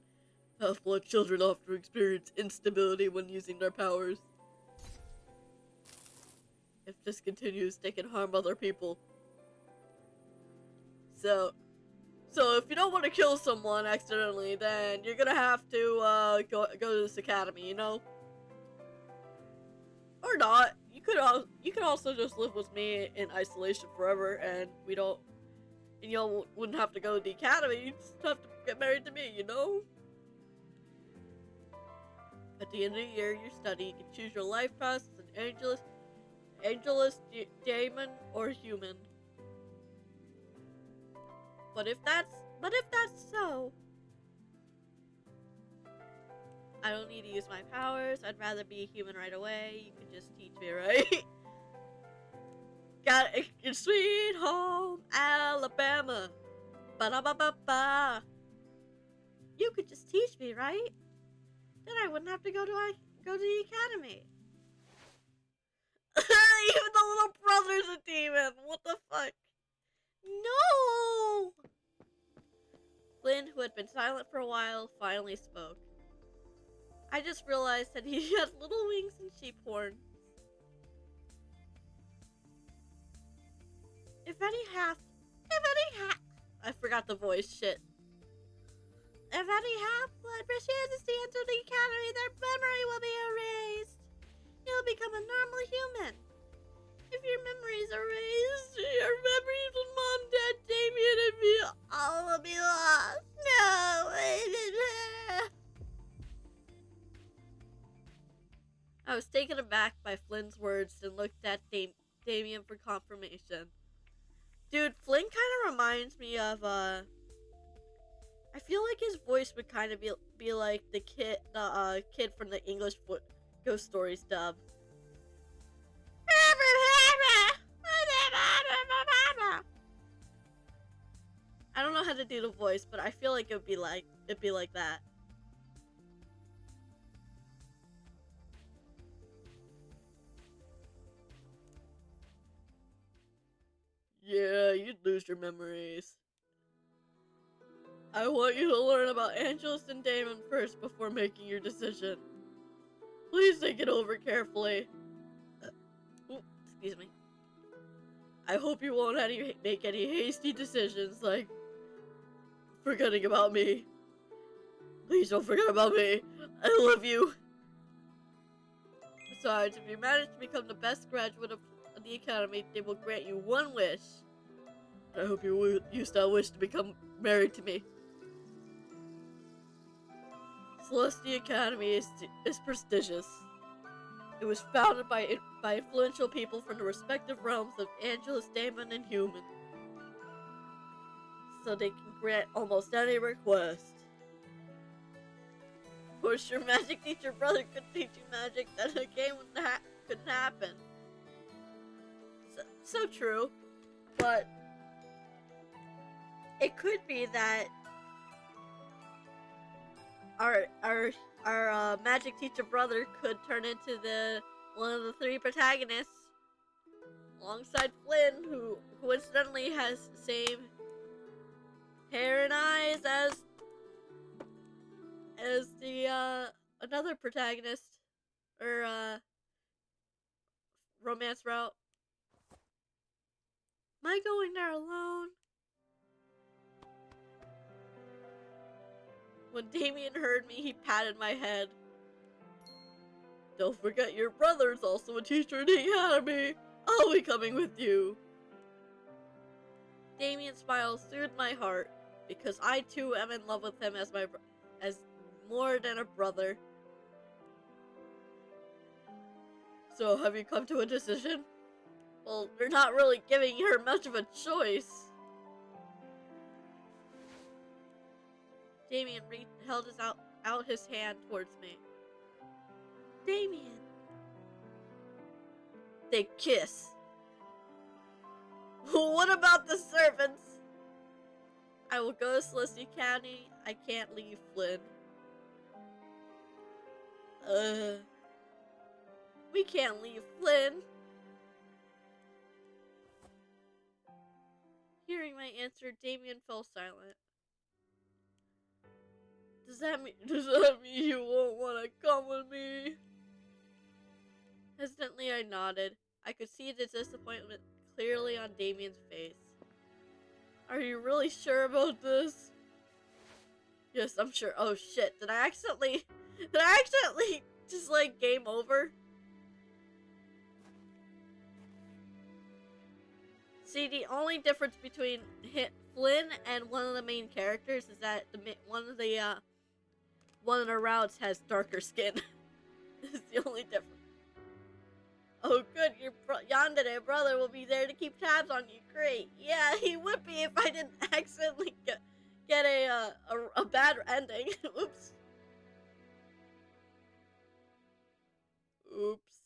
Half-blood children often experience instability when using their powers. If this continues, they can harm other people. So if you don't want to kill someone accidentally, then you're gonna have to go to this academy, you know? Or not. You could also just live with me in isolation forever, and we don't And y'all wouldn't have to go to the academy, you'd just have to get married to me, you know? At the end of the year, you study, you can choose your life path as an angelus, demon, or human. But if that's so, I don't need to use my powers. I'd rather be a human right away. You could just teach me, right? Got your sweet home, Alabama. Ba-da-ba-ba-ba. You could just teach me, right? Then I wouldn't have to go to the academy. Even the little brother's a demon. What the fuck? No! Flynn, who had been silent for a while, finally spoke. I just realized that he had little wings and sheep horns. I forgot the voice, shit. If any half-blood refuses to enter the academy, their memory will be erased. You'll become a normal human. If your memories are erased, your memories of Mom, Dad, Damien, and me all will be lost. No! I was taken aback by Flynn's words and looked at Damien for confirmation. Dude, Flynn kind of reminds me of, I feel like his voice would kind of be like the kid from the English Ghost Stories dub. I don't know how to do the voice, but I feel like it'd be like that. Yeah, you'd lose your memories. I want you to learn about Angelus and Damon first before making your decision. Please think it over carefully. Excuse me. I hope you won't make any hasty decisions like forgetting about me. Please don't forget about me. I love you. Besides, if you manage to become the best graduate of the academy, they will grant you one wish. I hope you use that wish to become married to me. Celestia Academy is prestigious. It was founded by influential people from the respective realms of Angelus, Damon, and Human. So they can grant almost any request. Of course, your magic teacher brother could teach you magic that a game couldn't happen. So true, but it could be that our magic teacher brother could turn into one of the three protagonists, alongside Flynn, who coincidentally has the same hair and eyes as the another protagonist, or romance route. Am I going there alone? When Damien heard me, he patted my head. Don't forget your brother's also a teacher in the academy. I'll be coming with you. Damien's smile soothed my heart, because I too am in love with him as more than a brother. So, have you come to a decision? Well, you're not really giving her much of a choice. Damien held out his hand towards me. Damien. They kiss. What about the servants? I will go to Celestia County. I can't leave Flynn. We can't leave Flynn. Hearing my answer, Damien fell silent. Does that mean you won't want to come with me? Hesitantly, I nodded. I could see the disappointment clearly on Damien's face. Are you really sure about this? Yes, I'm sure. Oh shit, did I accidentally just like game over? See, the only difference between Flynn and one of the main characters is that one of the routes has darker skin. This is the only difference. Oh, good, your yandere brother will be there to keep tabs on you. Great. Yeah, he would be if I didn't accidentally get a bad ending. Oops. Oops.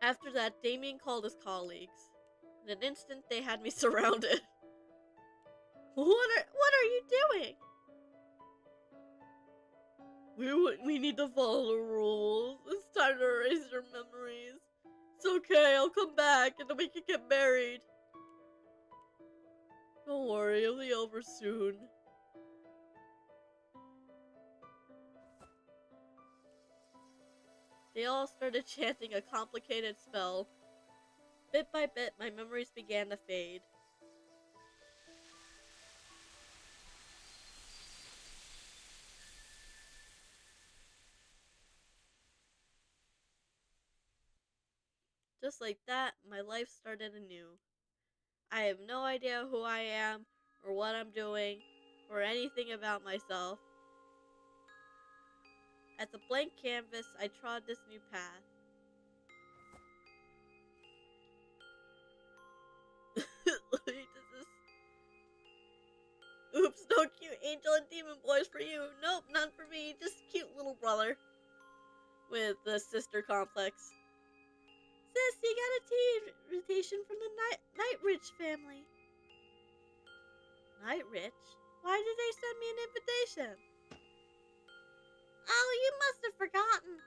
After that, Damien called his colleagues. In an instant, they had me surrounded. What are you doing? We need to follow the rules. It's time to erase your memories. It's okay, I'll come back and then we can get married. Don't worry, it'll be over soon. They all started chanting a complicated spell. Bit by bit, my memories began to fade. Just like that, my life started anew. I have no idea who I am, or what I'm doing, or anything about myself. As a blank canvas, I trod this new path. Oops, no cute angel and demon boys for you. Nope, none for me. Just cute little brother. With the sister complex. Sis, you got a tea invitation from the Nightrich family. Nightrich? Why did they send me an invitation? Oh, you must have forgotten.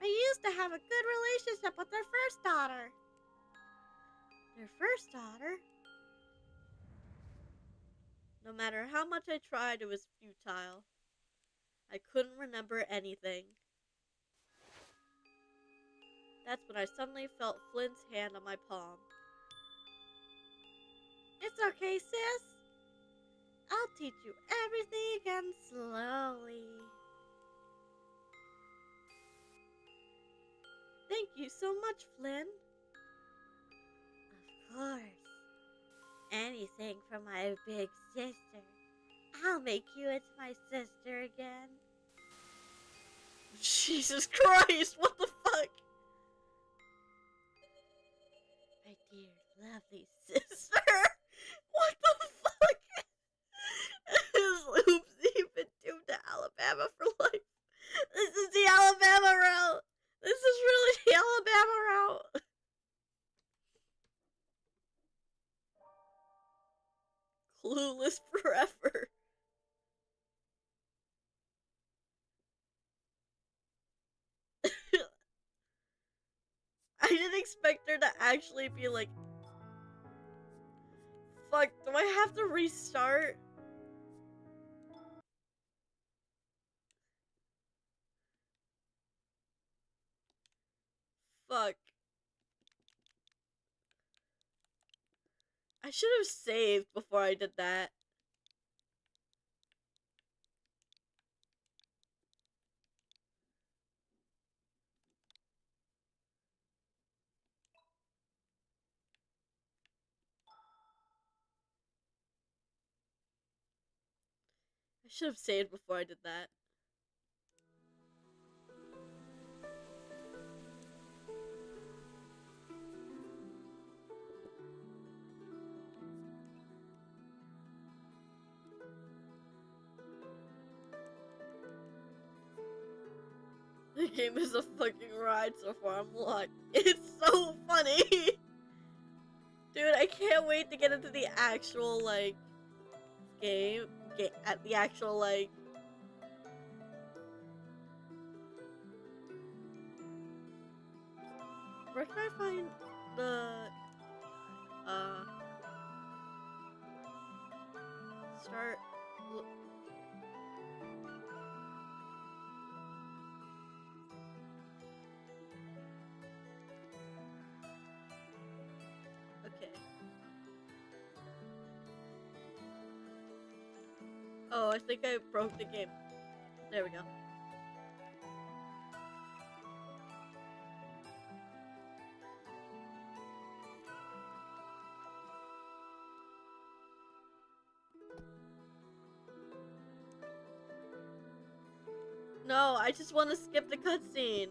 I used to have a good relationship with their first daughter. Their first daughter? No matter how much I tried, it was futile. I couldn't remember anything. That's when I suddenly felt Flynn's hand on my palm. It's okay, sis. I'll teach you everything again slowly. Thank you so much, Flynn. Of course. Anything for my big sister. I'll make you into my sister again. Jesus Christ, what the fuck? My dear, lovely sister. What the fuck? Is Oopsie been doomed to Alabama for life? This is the Alabama route. This is really the Alabama route. Clueless forever. I didn't expect her to actually be like, fuck, do I have to restart? Fuck. I should have saved before I did that. I should have saved before I did that. The game is a fucking ride so far, I'm locked. It's so funny! Dude, I can't wait to get into the actual, like, at the actual, like... Where can I find the, start... Okay. Oh, I think I broke the game. There we go. No, I just want to skip the cutscene.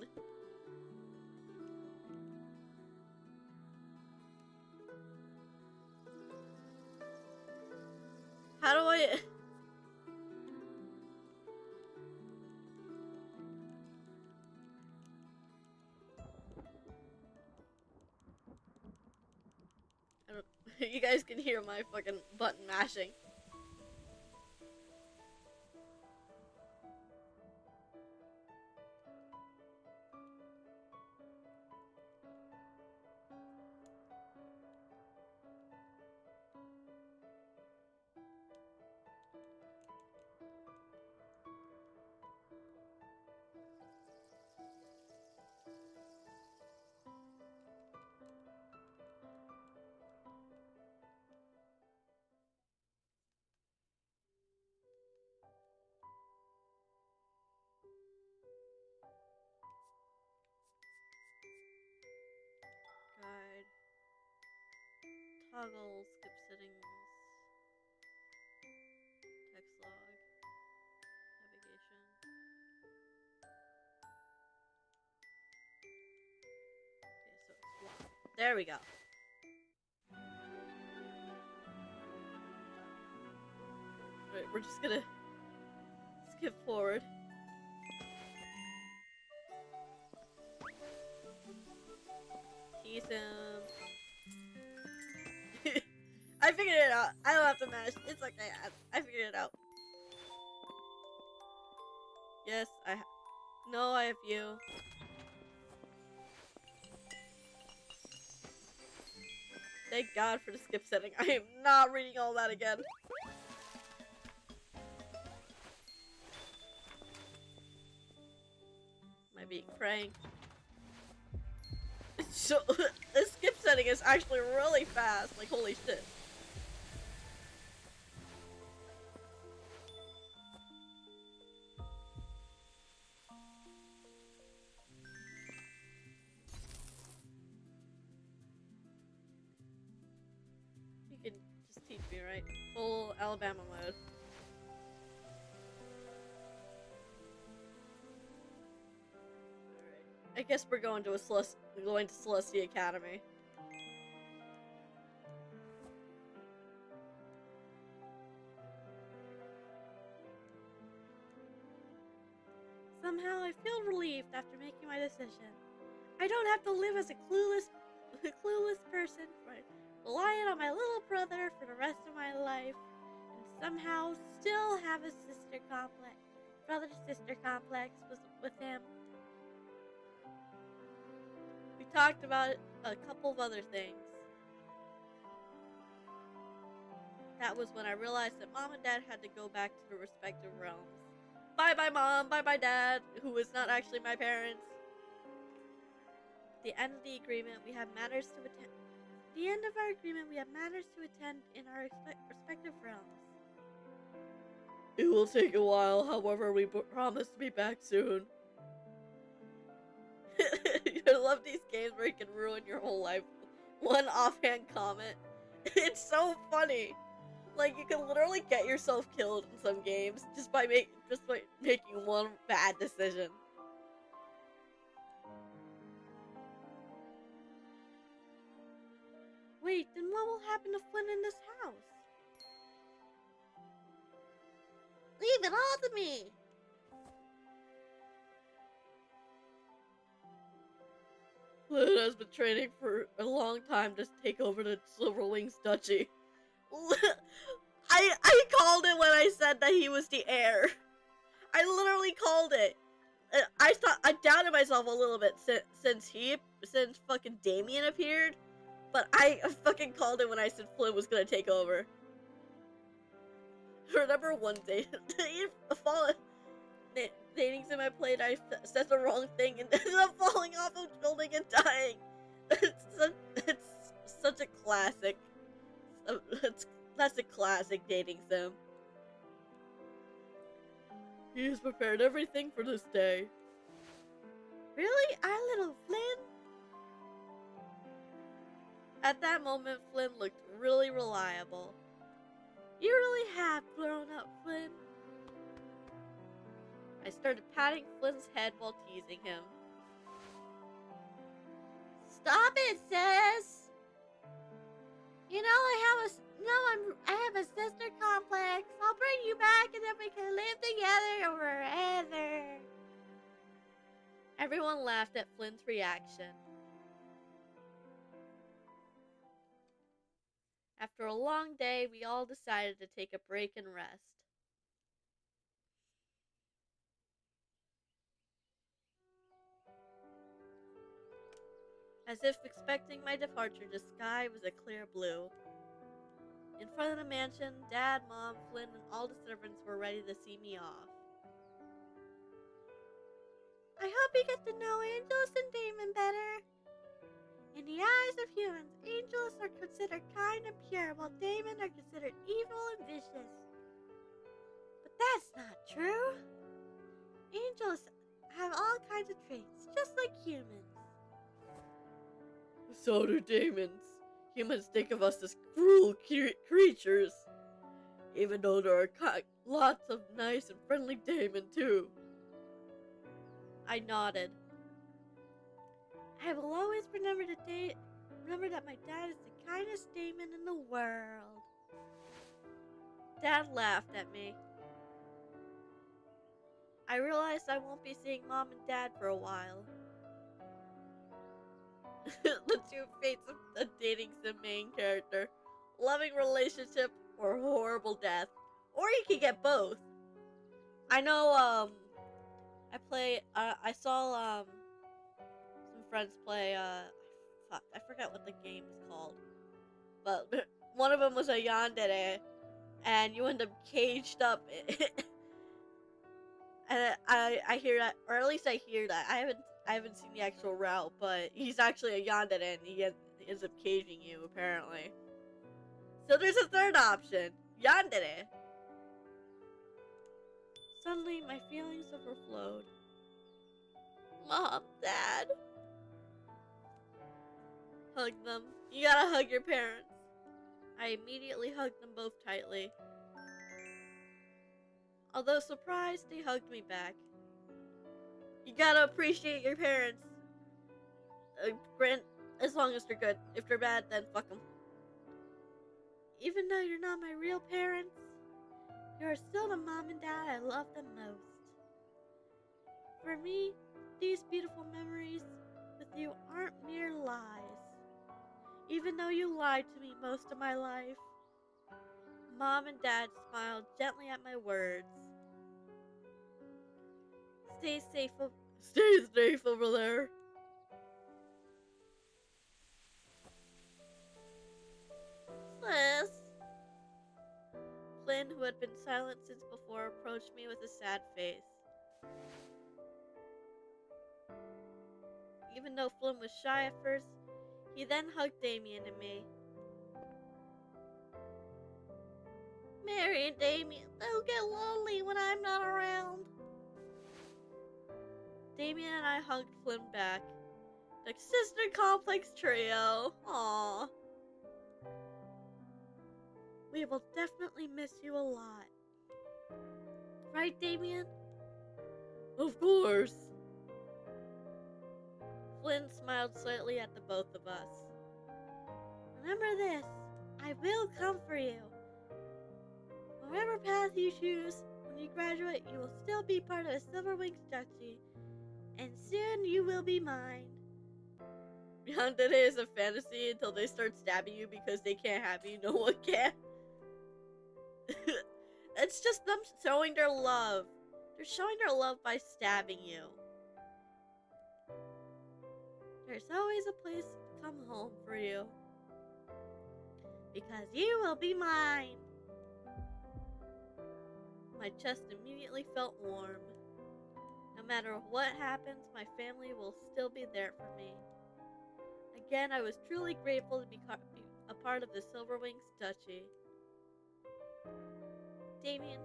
How do I... You guys can hear my fucking button mashing. Guide. Toggle, skip settings. Text log. Navigation. Okay, so explore. There we go. Alright, we're just gonna skip forward. Tease him. I figured it out. I don't have to mash. It's okay. I figured it out. Yes, no, I have you. Thank God for the skip setting. I am not reading all that again. Am I being pranked? So, the skip setting is actually really fast. Like, holy shit. You can just teach me, right? Full Alabama mode. Alright. I guess we're going to Celestia Academy. Somehow I feel relieved after making my decision. I don't have to live as a clueless person, right? Relying on my little brother for the rest of my life, and somehow still have a brother-sister complex with him. We talked about a couple of other things. That was when I realized that Mom and Dad had to go back to their respective realms. Bye-bye, Mom. Bye-bye, Dad, who is not actually my parents. At the end of the agreement, we have matters to attend. At the end of our agreement, we have matters to attend in our respective realms. It will take a while, however, we promise to be back soon. I love these games where you can ruin your whole life. One offhand comment. It's so funny. Like, you can literally get yourself killed in some games just by making one bad decision. Wait, then what will happen to Flynn in this house? Leave it all to me! Flynn has been training for a long time to take over the Silverwings Duchy. I called it when I said that he was the heir. I literally called it. I doubted myself a little bit since fucking Damien appeared, but I fucking called it when I said Flynn was gonna take over. Remember one day, dating sim I played, I said the wrong thing and ended up falling off a building and dying. It's such a classic. That's a classic dating sim. He has prepared everything for this day. Really? Our little Flynn? At that moment, Flynn looked really reliable. You really have grown up, Flynn. I started patting Flynn's head while teasing him. Stop it, sis! You know I have a sister complex. I'll bring you back and then we can live together forever. Everyone laughed at Flynn's reaction. After a long day, we all decided to take a break and rest. As if expecting my departure, the sky was a clear blue. In front of the mansion, Dad, Mom, Flynn, and all the servants were ready to see me off. I hope you get to know Angelus and Damon better. In the eyes of humans, Angelus are considered kind and pure, while Damon are considered evil and vicious. But that's not true. Angels have all kinds of traits, just like humans. So do Damons. Humans think of us as cruel creatures. Even though there are lots of nice and friendly Damon too. I nodded. I will always remember that my dad is the kindest Damon in the world. Dad laughed at me. I realized I won't be seeing Mom and Dad for a while. The two fates of a dating sim main character. Loving relationship or horrible death. Or you can get both. I know, I saw, some friends play, fuck, I forgot what the game is called. But one of them was a yandere, and you end up caged up. And I hear that, or at least I hear that. I haven't seen the actual route, but he's actually a yandere, and he ends up caging you, apparently. So there's a third option, yandere. Suddenly, my feelings overflowed. Mom, Dad. Hug them. You gotta hug your parents. I immediately hugged them both tightly. Although surprised, they hugged me back. You gotta appreciate your parents. As long as they're good. If they're bad, then fuck them. Even though you're not my real parents, you are still the mom and dad I love the most. For me, these beautiful memories with you aren't mere lies. Even though you lied to me most of my life. Mom and Dad smiled gently at my words. Stay safe over there. Sis. Flynn, who had been silent since before, approached me with a sad face. Even though Flynn was shy at first, he then hugged Damien and me. Mary and Damien, they'll get lonely when I'm not around. Damien and I hugged Flynn back. The sister complex trio. Aww. We will definitely miss you a lot. Right, Damien? Of course. Flynn smiled slightly at the both of us. Remember this, I will come for you. Whatever path you choose, when you graduate, you will still be part of a Silverwings Duchy. And soon you will be mine. Yandere is a fantasy until they start stabbing you because they can't have you. No one can. That's just them showing their love. They're showing their love by stabbing you. There's always a place to come home for you. Because you will be mine. My chest immediately felt warm. No matter what happens, my family will still be there for me. Again, I was truly grateful to be a part of the Silverwings Duchy. Damien,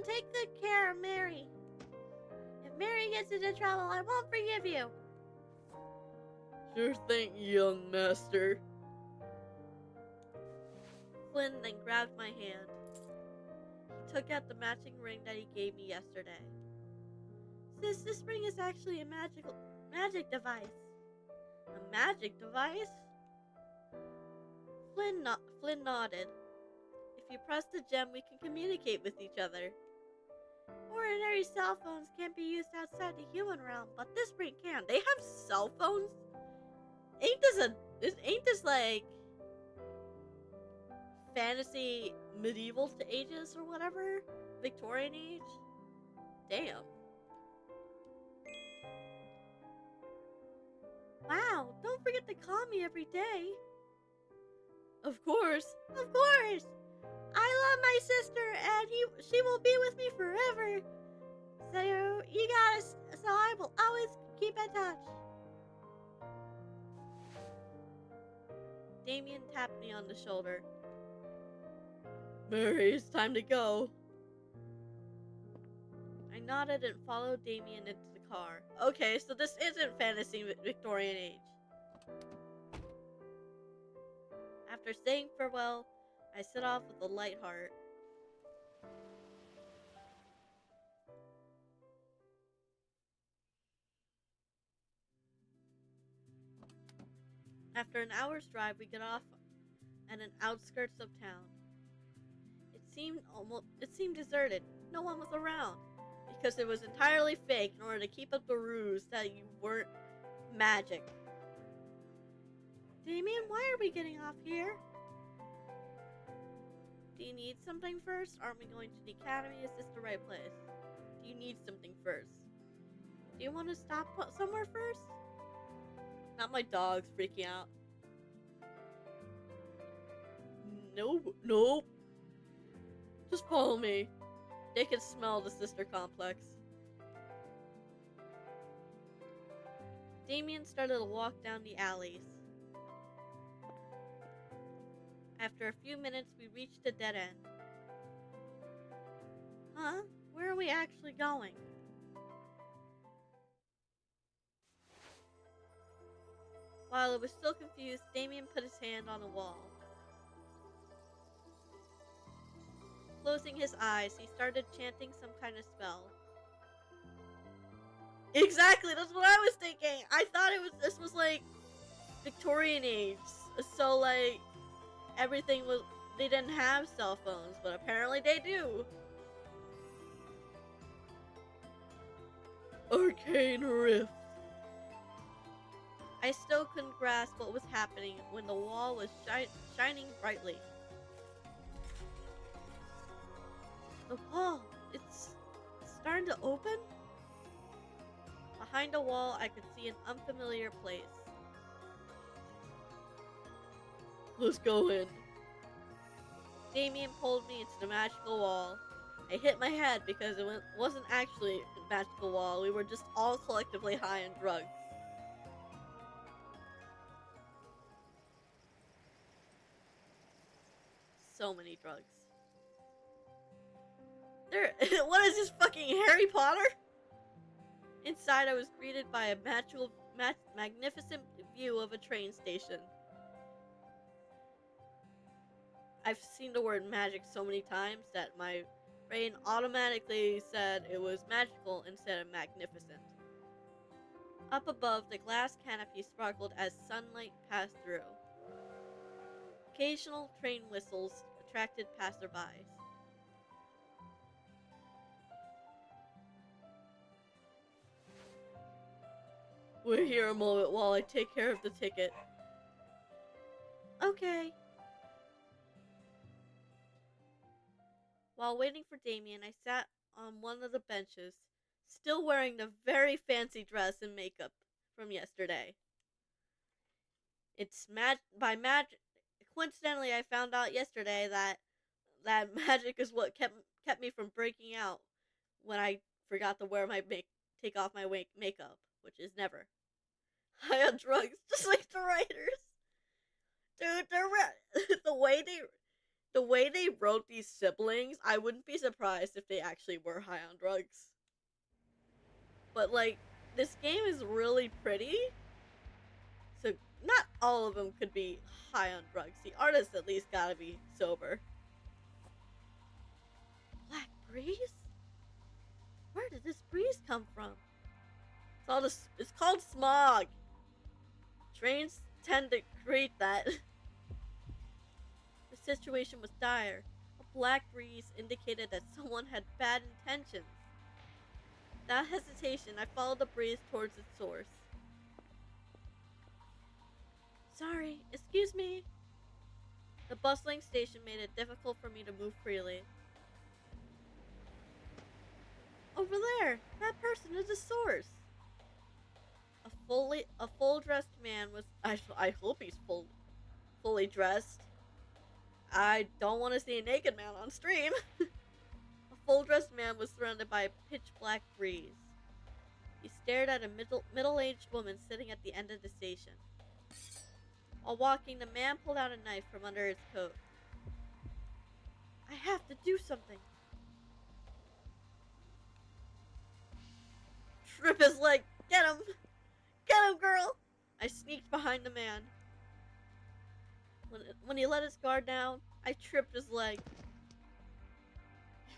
take good care of Mary. If Mary gets into trouble, I won't forgive you. Sure thing, young master. Flynn then grabbed my hand. He took out the matching ring that he gave me yesterday. this ring is actually a magic device. A magic device? Flynn nodded. If you press the gem, we can communicate with each other. Ordinary cell phones can't be used outside the human realm, but this ring can. They have cell phones? Ain't this like fantasy medieval to ages or whatever? Victorian age? Damn. Wow, don't forget to call me every day. Of course. Of course. I love my sister and she will be with me forever. So I will always keep in touch. Damien tapped me on the shoulder. Mary, it's time to go. I nodded and followed Damien into the car. Okay, so this isn't fantasy Victorian age. After saying farewell, I set off with a light heart. After an hour's drive, we get off at an outskirts of town. It seemed deserted. No one was around because it was entirely fake in order to keep up the ruse that you weren't magic. Damien, why are we getting off here? Do you need something first? Aren't we going to the academy? Is this the right place? Do you need something first? Do you want to stop somewhere first? Not my dog's freaking out. Nope. Just follow me. They can smell the sister complex. Damien started to walk down the alleys. After a few minutes, we reached a dead end. Huh? Where are we actually going? While I was still confused, Damien put his hand on a wall. Closing his eyes, he started chanting some kind of spell. Exactly, that's what I was thinking! I thought this was like Victorian age. So like they didn't have cell phones, but apparently they do. Arcane Rift. I still couldn't grasp what was happening when the wall was shining brightly. The wall, it's starting to open? Behind the wall, I could see an unfamiliar place. Let's go in. Damien pulled me into the magical wall. I hit my head because it wasn't actually a magical wall. We were just all collectively high on drugs. So many drugs. What is this, fucking Harry Potter? Inside, I was greeted by a magnificent view of a train station. I've seen the word magic so many times that my brain automatically said it was magical instead of magnificent. Up above, the glass canopy sparkled as sunlight passed through. Occasional train whistles attracted passerbys. Wait here a moment while I take care of the ticket. Okay. While waiting for Damien, I sat on one of the benches, still wearing the very fancy dress and makeup from yesterday. Coincidentally, I found out yesterday that magic is what kept me from breaking out when I forgot to take off my makeup, which is never. High on drugs, just like the writers. Dude, the way they wrote these siblings, I wouldn't be surprised if they actually were high on drugs. But like, this game is really pretty, so not all of them could be high on drugs. The artist at least gotta be sober. Black breeze? Where did this breeze come from? It's called smog. Trains tend to create that. The situation was dire. A black breeze indicated that someone had bad intentions. Without hesitation, I followed the breeze towards its source. Sorry, excuse me. The bustling station made it difficult for me to move freely. Over there, that person is the source. A full-dressed man was. I hope he's fully dressed. I don't want to see a naked man on stream. A full-dressed man was surrounded by a pitch-black breeze. He stared at a middle-aged woman sitting at the end of the station. While walking, the man pulled out a knife from under his coat. I have to do something. Trip his leg. Get him! Get him, girl! I sneaked behind the man. When he let his guard down, I tripped his leg.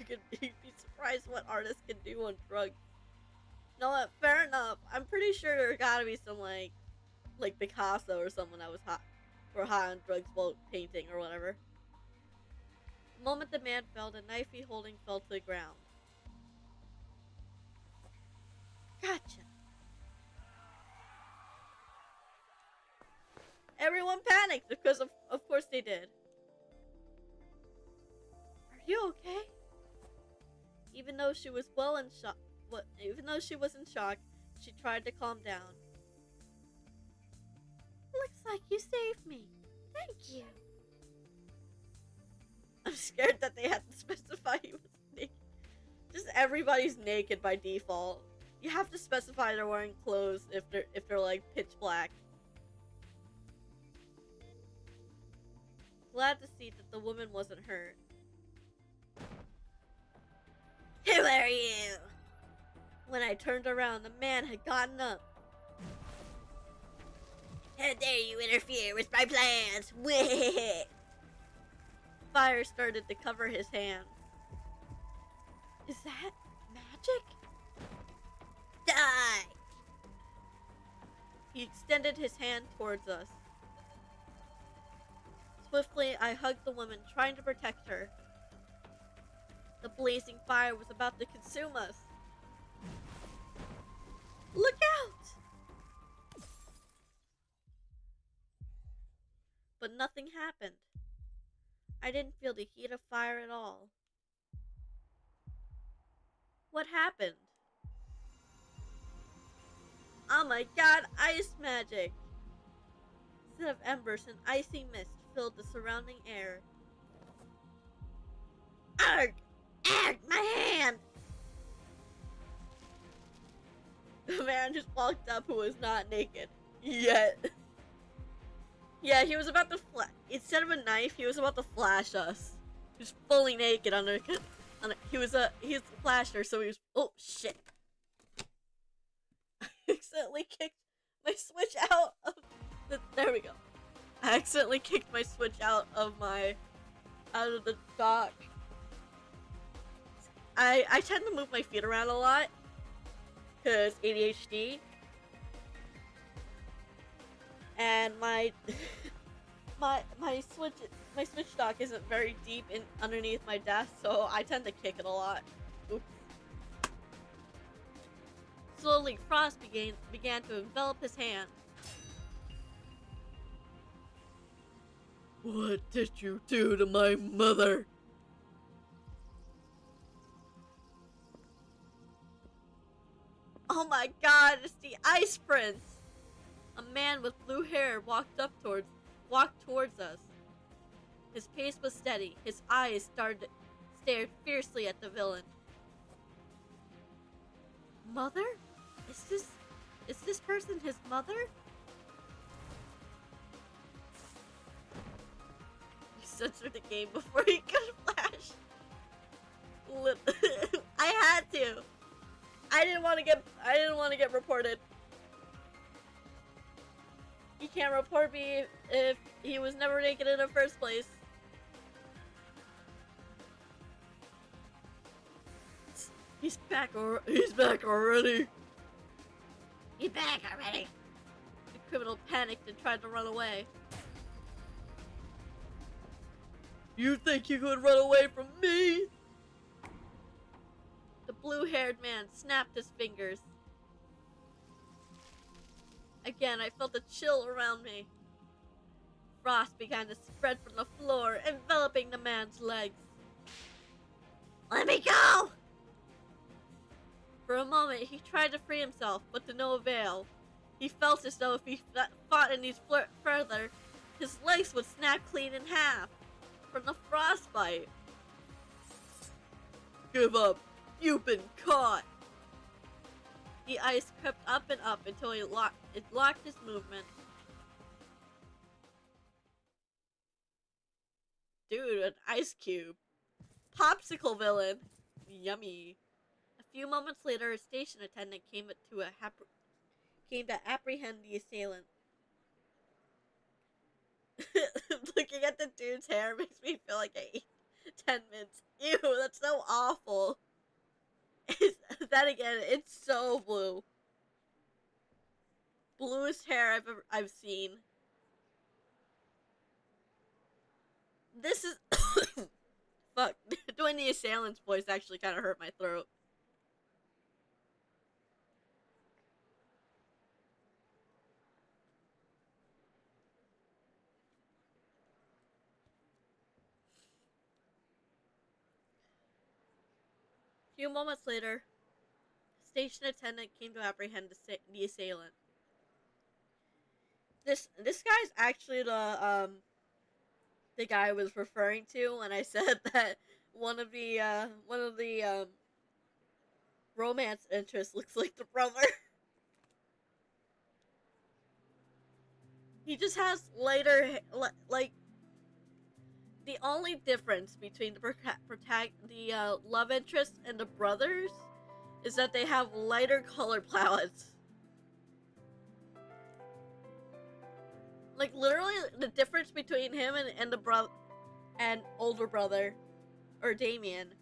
You'd be surprised what artists can do on drugs. No, fair enough. I'm pretty sure there gotta be some like Picasso or someone that was high on drugs while painting or whatever. The moment the man fell, the knife he holding fell to the ground. Gotcha. Everyone panicked because of course they did. Are you okay? Even though she was in shock, she tried to calm down. Looks like you saved me. Thank you. I'm scared that they had to specify he was naked. Just everybody's naked by default. You have to specify they're wearing clothes if they're like pitch black. Glad to see that the woman wasn't hurt. Who are you? When I turned around, the man had gotten up. How dare you interfere with my plans? Fire started to cover his hands. Is that magic? Die! He extended his hand towards us. Swiftly, I hugged the woman, trying to protect her. The blazing fire was about to consume us. Look out! But nothing happened. I didn't feel the heat of fire at all. What happened? Oh my god, ice magic! Instead of embers, an icy mist filled the surrounding air. Arg! Arg! My hand! The man just walked up who was not naked. Yet. Yeah, he was about to instead of a knife, he was about to flash us. He was fully naked he's a flasher, so he was. Oh shit! I accidentally kicked my Switch out of there we go. I accidentally kicked my Switch out of the dock. I tend to move my feet around a lot because ADHD, and my Switch dock isn't very deep underneath my desk, so I tend to kick it a lot. Oops. Slowly, frost began to envelop his hand. What did you do to my mother? Oh my god, it's the Ice Prince! A man with blue hair walked towards us. His pace was steady. His eyes stared fiercely at the villain. Mother? Is this person his mother? He censored the game before he could flash. I had to. I didn't want to get reported. He can't report me if he was never naked in the first place. He's back already. Get back already! The criminal panicked and tried to run away. You think you could run away from me? The blue-haired man snapped his fingers. Again, I felt a chill around me. Frost began to spread from the floor, enveloping the man's legs. Let me go! For a moment, he tried to free himself, but to no avail. He felt as though if he fought any further, his legs would snap clean in half from the frostbite. Give up! You've been caught! The ice crept up and up until it locked his movement. Dude, an ice cube. Popsicle villain. Yummy. A few moments later, a station attendant came to apprehend the assailant. Looking at the dude's hair makes me feel like I ate 10 minutes. Ew, that's so awful. Then again, it's so blue. Bluest hair I've seen. This is fuck. Doing the assailant's voice actually kind of hurt my throat. A few moments later, the station attendant came to apprehend the assailant. This guy's actually the guy I was referring to when I said that one of the romance interests looks like the brother. He just has lighter, like, the only difference between the love interest and the brothers is that they have lighter color palettes. Like, literally, the difference between him and the older brother, or Damien,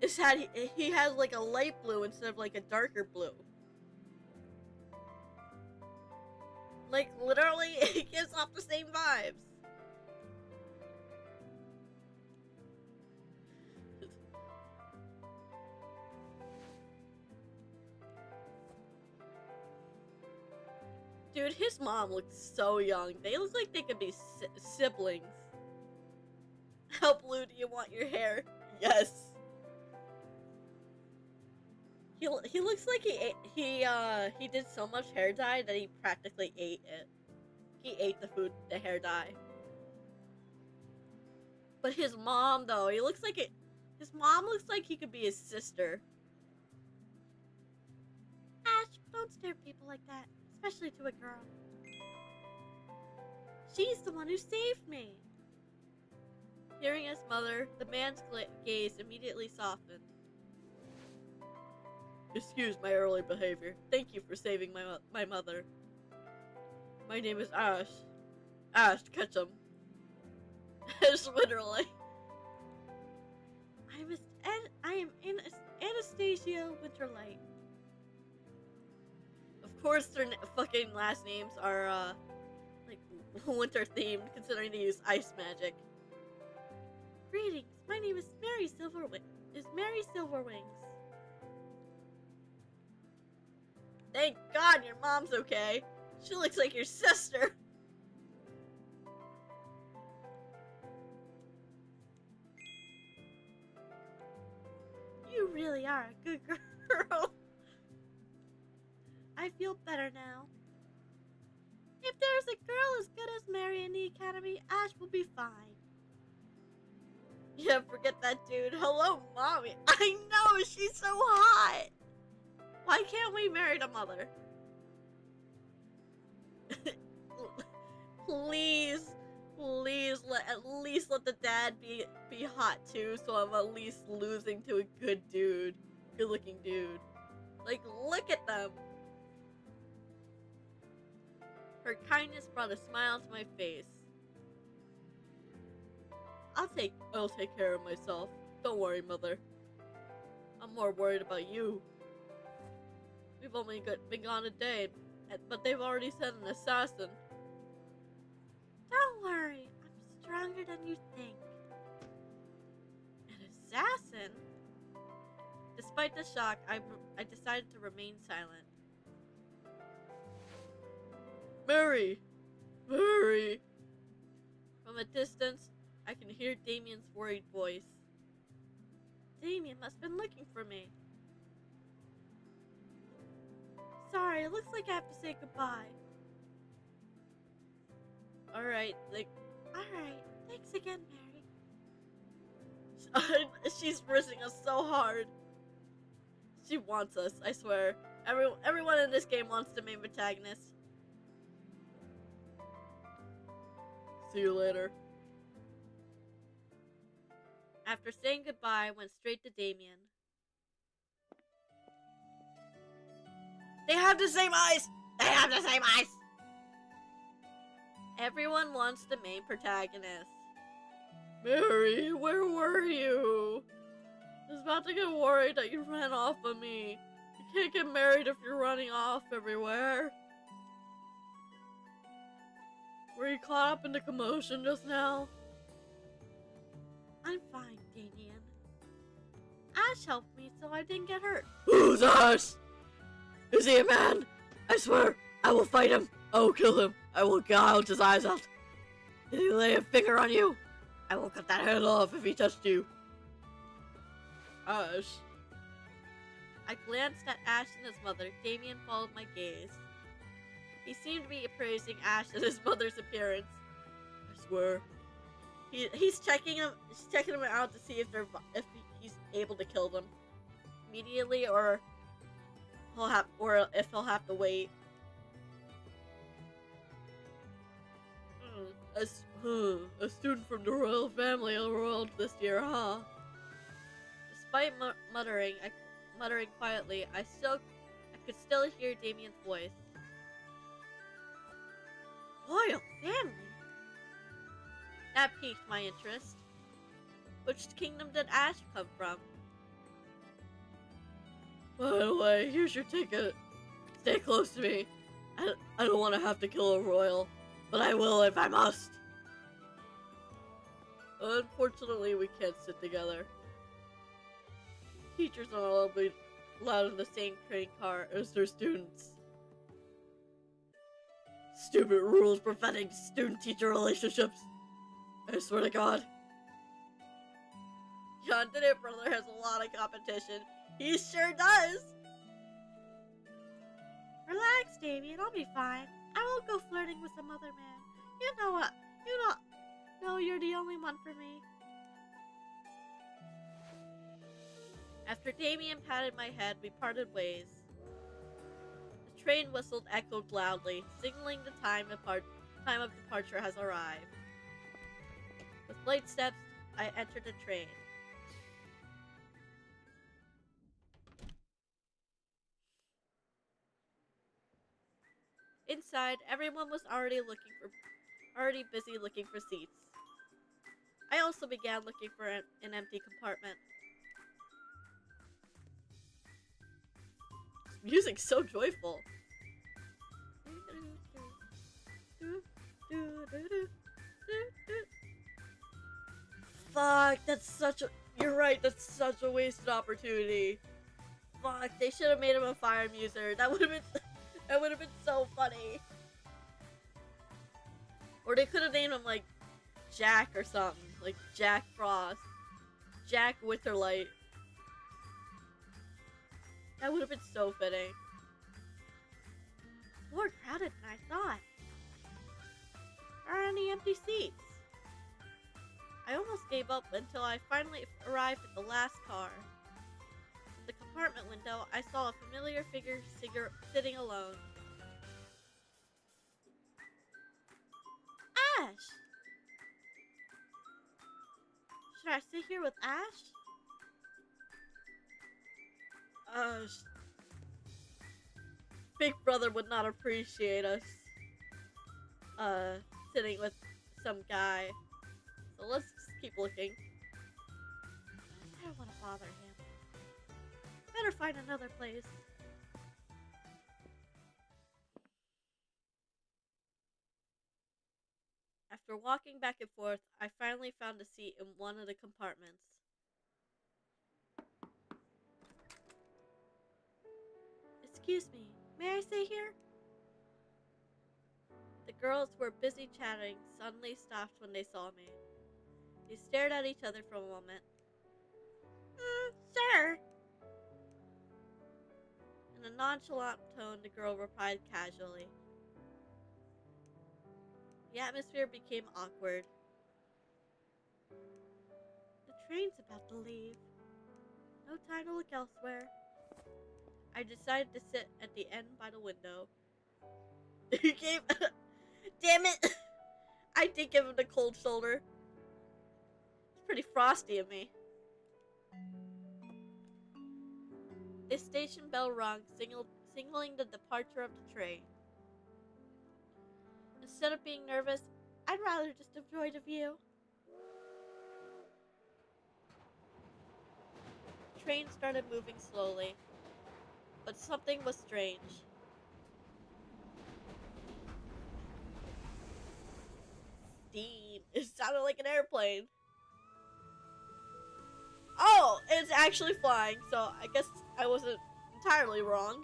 is that he has, like, a light blue instead of, like, a darker blue. Like, literally, it gives off the same vibes. Dude, his mom looks so young. They look like they could be siblings. How blue do you want your hair? Yes. He looks like he did so much hair dye that he practically ate it. He ate the hair dye. But his mom, though, his mom looks like he could be his sister. Ash, don't stare at people like that. Especially to a girl. She's the one who saved me. Hearing his mother, the man's gaze immediately softened. Excuse my early behavior. Thank you for saving my mother. My name is Ash. Ash Ketchum. Ash, literally. I am Anastasia Winterlight. Of course, their fucking last names are, like, winter themed, considering they use ice magic. Greetings, my name is Mary Silverwings. Thank God your mom's okay. She looks like your sister. You really are a good girl. I feel better now. If there's a girl as good as Mary in the academy, Ash will be fine. Yeah, forget that dude. Hello, mommy. I know, she's so hot. Why can't we marry the mother? Please, at least let the dad be hot too, so I'm at least losing to a good looking dude. Like, look at them. Her kindness brought a smile to my face. I'll take care of myself. Don't worry, mother. I'm more worried about you. We've only been gone a day, but they've already sent an assassin. Don't worry, I'm stronger than you think. An assassin? Despite the shock, I decided to remain silent. Mary! Mary! From a distance, I can hear Damien's worried voice. Damien must have been looking for me. Sorry, it looks like I have to say goodbye. Alright, Alright, thanks again, Mary. She's missing us so hard. She wants us, I swear. Everyone in this game wants the main protagonist. See you later. After saying goodbye, I went straight to Damien. They have the same eyes! They have the same eyes! Everyone wants the main protagonist. Mary, where were you? I was about to get worried that you ran off of me. You can't get married if you're running off everywhere. Were you caught up in the commotion just now? I'm fine, Damien. Ash helped me so I didn't get hurt. Who's Ash? Is he a man? I swear, I will fight him. I will kill him. I will gouge his eyes out. Did he lay a finger on you? I will cut that head off if he touched you. Ash. I glanced at Ash and his mother. Damien followed my gaze. He seemed to be appraising Ash and his mother's appearance. I swear. He's checking him out to see if he's able to kill them immediately, or if he'll have to wait. A student from the royal family enrolled this year, huh? Despite muttering quietly, I could still hear Damien's voice. Royal family? That piqued my interest. Which kingdom did Ash come from? By the way, here's your ticket. Stay close to me. I don't want to have to kill a royal, but I will if I must. Unfortunately, we can't sit together. Teachers aren't allowed in the same train car as their students. Stupid rules preventing student-teacher relationships. I swear to God. Yandere brother has a lot of competition. He sure does. Relax, Damien. I'll be fine. I won't go flirting with some other man. You know what? No, you're the only one for me. After Damien patted my head, we parted ways. The train whistled echoed loudly, signaling the time of departure has arrived. With light steps, I entered the train. Inside, everyone was already busy looking for seats. I also began looking for an empty compartment. This music's so joyful. Fuck, you're right, that's such a wasted opportunity. Fuck, they should have made him a fire muser. That would have been so funny. Or they could have named him like Jack or something, like Jack Frost, Jack Winterlight. That would have been so fitting. More crowded than I thought. There aren't any empty seats. I almost gave up until I finally arrived at the last car. In the compartment window, I saw a familiar figure sitting alone. Ash! Should I sit here with Ash? Big Brother would not appreciate us sitting with some guy. So let's just keep looking. I don't want to bother him. Better find another place. After walking back and forth, I finally found a seat in one of the compartments. Excuse me, may I stay here? The girls who were busy chatting suddenly stopped when they saw me. They stared at each other for a moment. Sure. In a nonchalant tone, the girl replied casually. The atmosphere became awkward. The train's about to leave. No time to look elsewhere. I decided to sit at the end by the window. He gave... Damn it! I did give him the cold shoulder. It's pretty frosty of me. The station bell rung, signaling the departure of the train. Instead of being nervous, I'd rather just enjoy the view. The train started moving slowly, but something was strange. Steam. It sounded like an airplane. Oh, it's actually flying, so I guess I wasn't entirely wrong.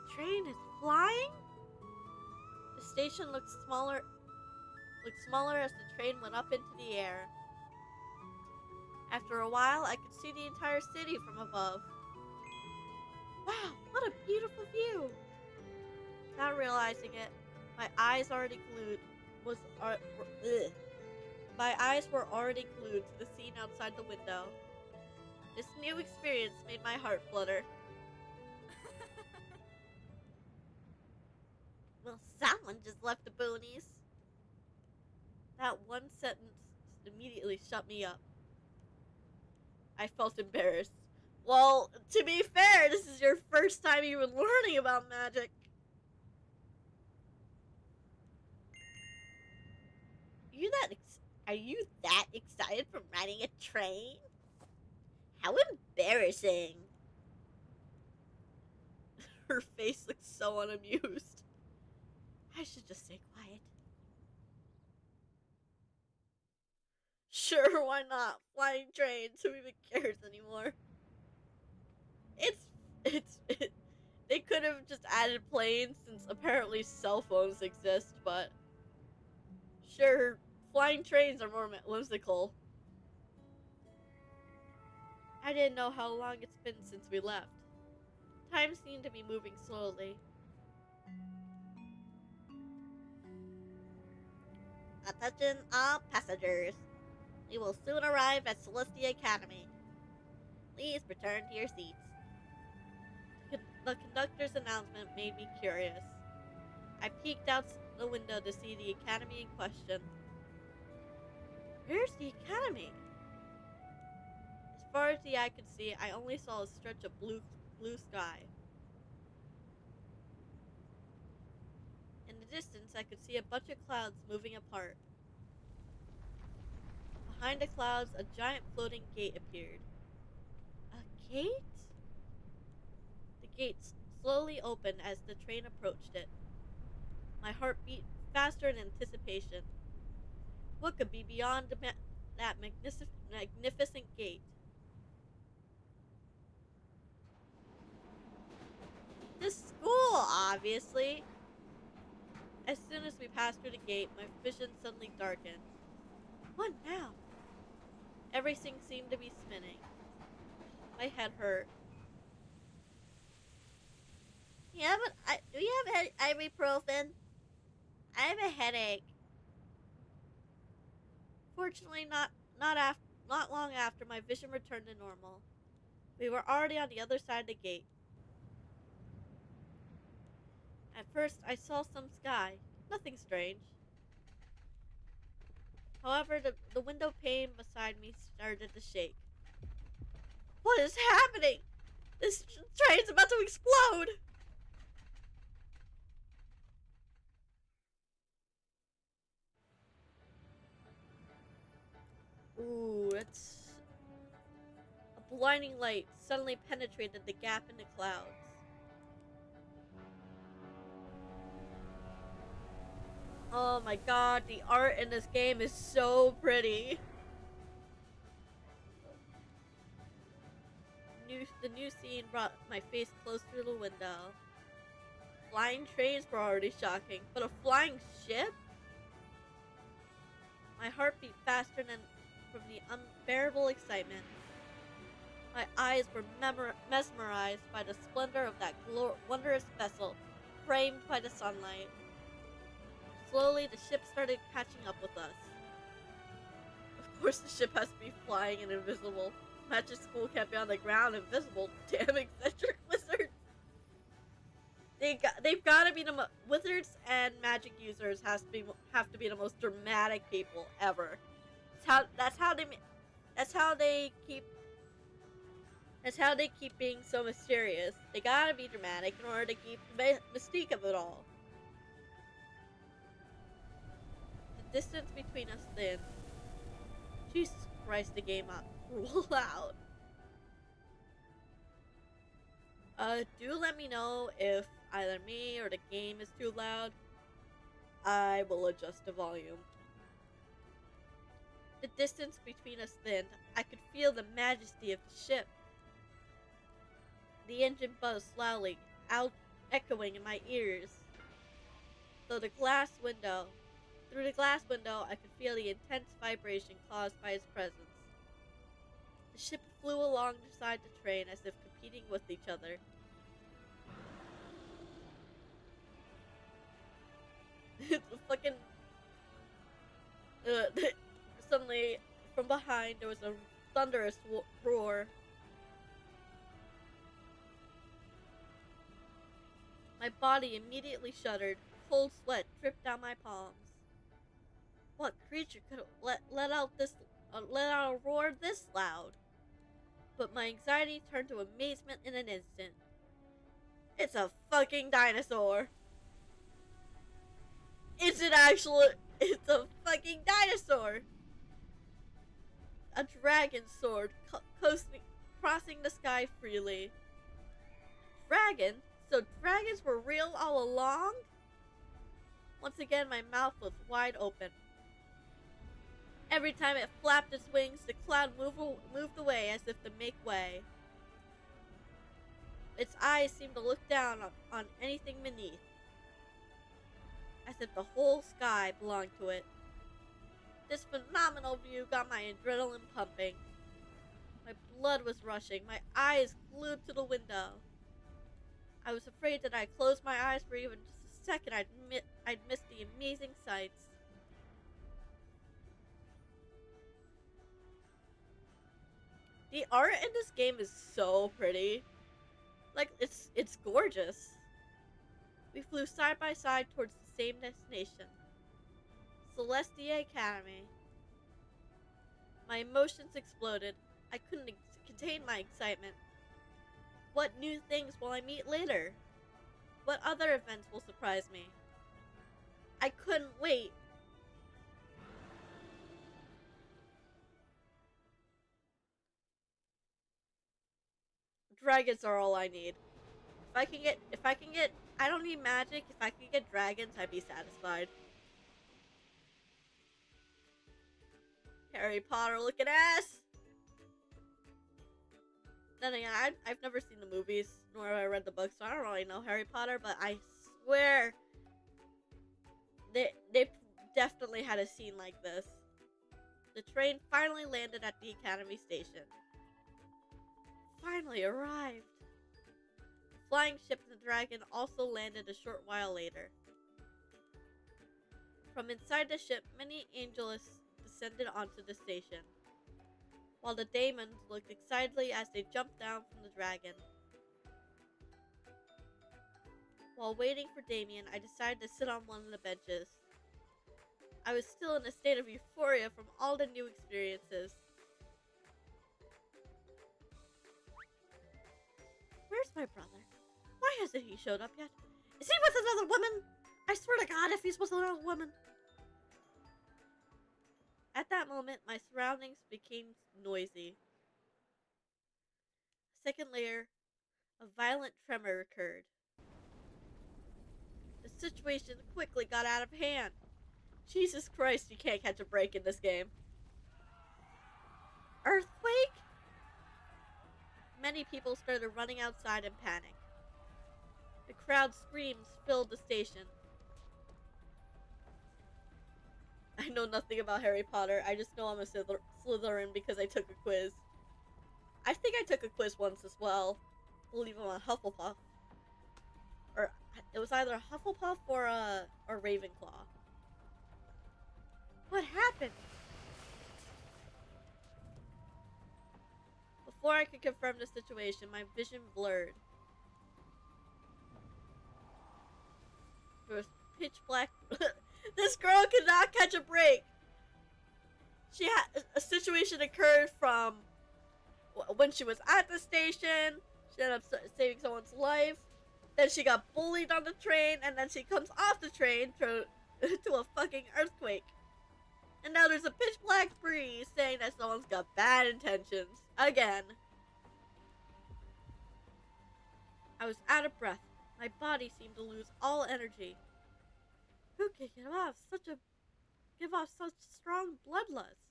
The train is flying? The station looked smaller as the train went up into the air. After a while, I could see the entire city from above. Wow, what a beautiful view! Without realizing it, my eyes were already glued to the scene outside the window. This new experience made my heart flutter. Well, someone just left the boonies. That one sentence immediately shut me up. I felt embarrassed. Well, to be fair, this is your first time even learning about magic. Are you that excited from riding a train? How embarrassing. Her face looks so unamused. I should just stay quiet. Sure, why not? Flying trains, who even cares anymore? They could have just added planes since apparently cell phones exist, but sure, flying trains are more whimsical. I didn't know how long it's been since we left. Time seemed to be moving slowly. Attention all passengers. We will soon arrive at Celestia Academy. Please return to your seats. The conductor's announcement made me curious. I peeked out the window to see the academy in question. Where's the academy? As far as the eye could see, I only saw a stretch of blue sky. In the distance, I could see a bunch of clouds moving apart. Behind the clouds, a giant floating gate appeared. A gate? The gate slowly opened as the train approached it. My heart beat faster in anticipation. What could be beyond that magnificent gate? This school, obviously. As soon as we passed through the gate, my vision suddenly darkened. What now? Everything seemed to be spinning. My head hurt. Yeah, but do you have ibuprofen? I have a headache. Fortunately, not long after, my vision returned to normal. We were already on the other side of the gate. At first, I saw some sky. Nothing strange. However, the window pane beside me started to shake. What is happening? This train's about to explode! Ooh, that's... A blinding light suddenly penetrated the gap in the clouds. Oh my god, the art in this game is so pretty. The new scene brought my face close to the window. Flying trains were already shocking, but a flying ship? My heart beat faster than from the unbearable excitement. My eyes were mesmerized by the splendor of that wondrous vessel, framed by the sunlight. Slowly, the ship started catching up with us. Of course, the ship has to be flying and invisible. Magic school can't be on the ground invisible. Damn eccentric wizards! They've got to be the wizards and magic users have to be the most dramatic people ever. That's how they keep being so mysterious. They gotta be dramatic in order to keep the mystique of it all. The distance between us thinned. Jesus Christ, the game got real loud. Do let me know if either me or the game is too loud. I will adjust the volume. The distance between us thinned. I could feel the majesty of the ship. The engine buzzed loudly, out echoing in my ears. Through the glass window, I could feel the intense vibration caused by its presence. The ship flew along beside the train as if competing with each other. Fucking. Suddenly, from behind, there was a thunderous roar. My body immediately shuddered. Cold sweat dripped down my palms. What creature could let out a roar this loud? But my anxiety turned to amazement in an instant. It's a fucking dinosaur. It's a fucking dinosaur. A dragon soared, crossing the sky freely. Dragon? So dragons were real all along? Once again, my mouth was wide open. Every time it flapped its wings, the cloud moved away as if to make way. Its eyes seemed to look down on anything beneath, as if the whole sky belonged to it. This phenomenal view got my adrenaline pumping. My blood was rushing, my eyes glued to the window. I was afraid that I'd close my eyes for even just a second, I'd miss the amazing sights. The art in this game is so pretty. Like, it's gorgeous. We flew side by side towards the same destination. Celestia Academy. My emotions exploded. I couldn't contain my excitement. What new things will I meet later? What other events will surprise me? I couldn't wait. Dragons are all I need. If I can get, I don't need magic. If I can get dragons, I'd be satisfied. Harry Potter looking ass. Then again, I've never seen the movies, nor have I read the books, so I don't really know Harry Potter, but I swear they definitely had a scene like this. The train finally landed at the Academy station. Finally arrived. The flying ship and the dragon also landed a short while later. From inside the ship, many angelists descended onto the station, while the daemons looked excitedly as they jumped down from the dragon. While waiting for Damien, I decided to sit on one of the benches. I was still in a state of euphoria from all the new experiences. Where's my brother? Why hasn't he showed up yet? Is he with another woman? I swear to God, if he's with another woman. At that moment, my surroundings became noisy. A second later, a violent tremor occurred. The situation quickly got out of hand. Jesus Christ, you can't catch a break in this game. Earthquake? Many people started running outside in panic. The crowd's screams filled the station. I know nothing about Harry Potter. I just know I'm a Slytherin because I took a quiz. I think I took a quiz once as well. I believe I'm a Hufflepuff. Or it was either a Hufflepuff or a Ravenclaw. What happened? Before I could confirm the situation, my vision blurred. There was pitch black. This girl could not catch a break. She had a situation occurred from when she was at the station. She ended up saving someone's life. Then she got bullied on the train, and then she comes off the train to a fucking earthquake. And now there's a pitch black breeze saying that someone's got bad intentions. Again. I was out of breath. My body seemed to lose all energy. Who could give off such strong bloodlust?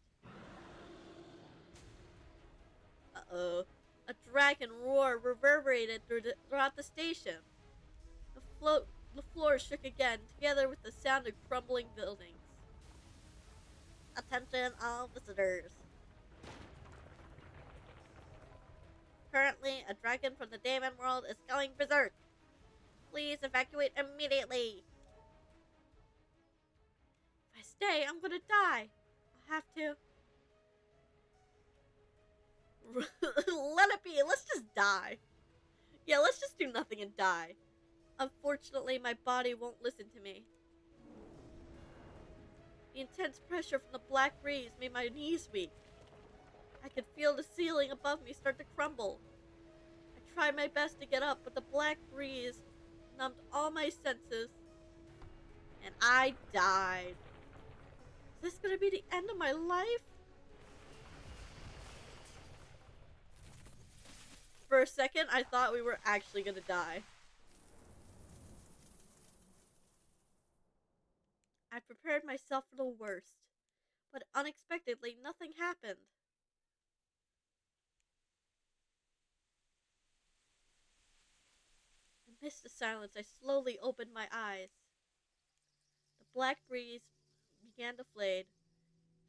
Uh-oh. A dragon roar reverberated throughout the station. The floor shook again, together with the sound of crumbling buildings. Attention all visitors. Currently, a dragon from the Demon world is going berserk. Please evacuate immediately. If I stay, I'm gonna die. I'll have to. Let it be. Let's just die. Yeah, let's just do nothing and die. Unfortunately, my body won't listen to me. The intense pressure from the black breeze made my knees weak. I could feel the ceiling above me start to crumble. I tried my best to get up, but the black breeze numbed all my senses. And I died. Is this gonna be the end of my life? For a second, I thought we were actually gonna die. I prepared myself for the worst, but unexpectedly, nothing happened. Amidst the silence, I slowly opened my eyes. The black breeze began to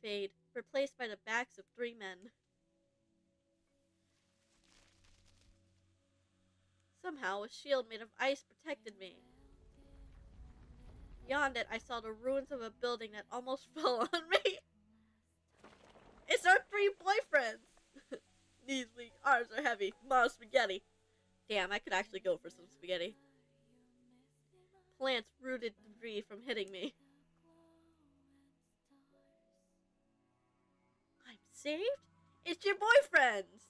fade, replaced by the backs of 3 men. Somehow, a shield made of ice protected me. Beyond it, I saw the ruins of a building that almost fell on me. It's our 3 boyfriends! Knees weak, arms are heavy, mom's spaghetti. Damn, I could actually go for some spaghetti. Plants rooted debris from hitting me. I'm saved? It's your boyfriends!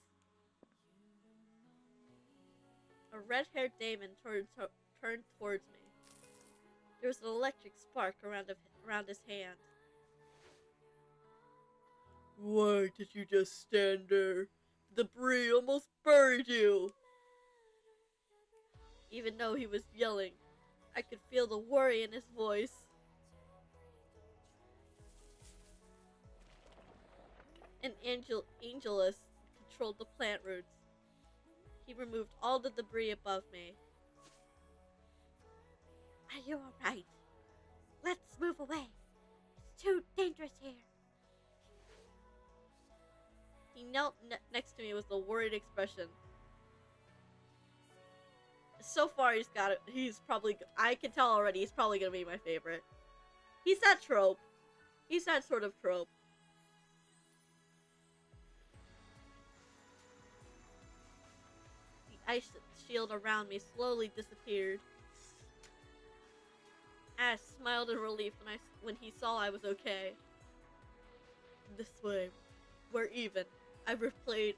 A red-haired Damon turned towards me. There was an electric spark around his hand. Why did you just stand there? The debris almost buried you! Even though he was yelling, I could feel the worry in his voice. An Angelus controlled the plant roots. He removed all the debris above me. Are you alright? Let's move away. It's too dangerous here. He knelt next to me with a worried expression. So far, I can tell already, he's probably gonna be my favorite. He's that trope. He's that sort of trope. The ice shield around me slowly disappeared. Ash smiled in relief when he saw I was okay. This way, we're even. I repaid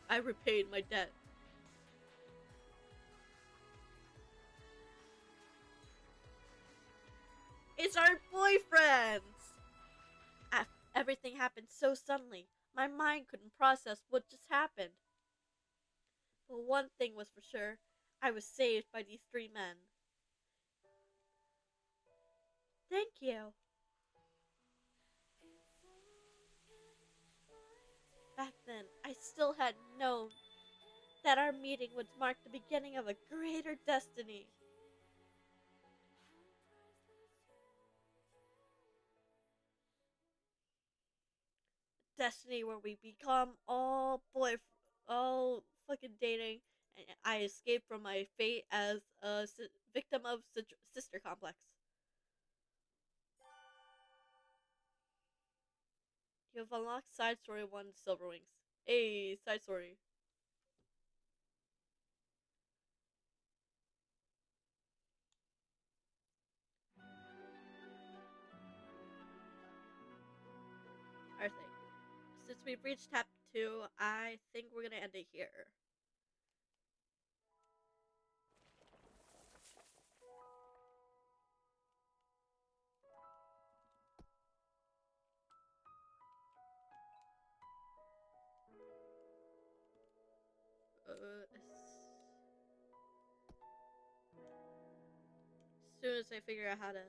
my debt. It's our boyfriends! Everything happened so suddenly. My mind couldn't process what just happened. But one thing was for sure. I was saved by these 3 men. Thank you. back then, I still hadn't known that our meeting would mark the beginning of a greater destiny. Destiny where we become all fucking dating, and I escape from my fate as a victim of sister complex. You have unlocked side story 1 Silver Wings. Hey, side story. Alright, since we've reached chapter 2, I think we're gonna end it here. As soon as I figure out how to...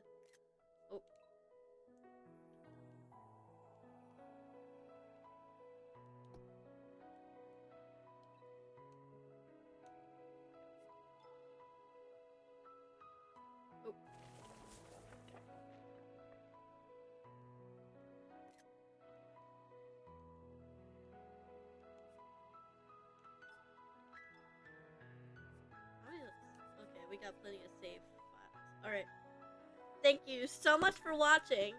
Oh. Oh. Okay, we got plenty of save files. Alright. Thank you so much for watching.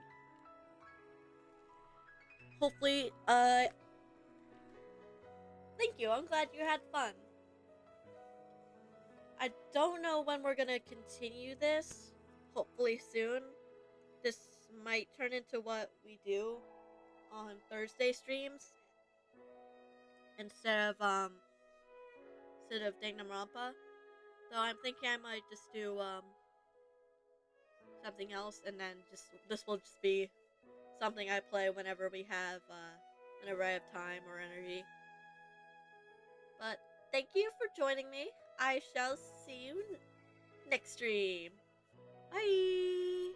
Hopefully, thank you. I'm glad you had fun. I don't know when we're gonna continue this. Hopefully soon. This might turn into what we do on Thursday streams instead of Danganronpa. So I'm thinking I might just do something else, and then this will just be something I play whenever whenever I have time or energy. But thank you for joining me. I shall see you next stream. Bye!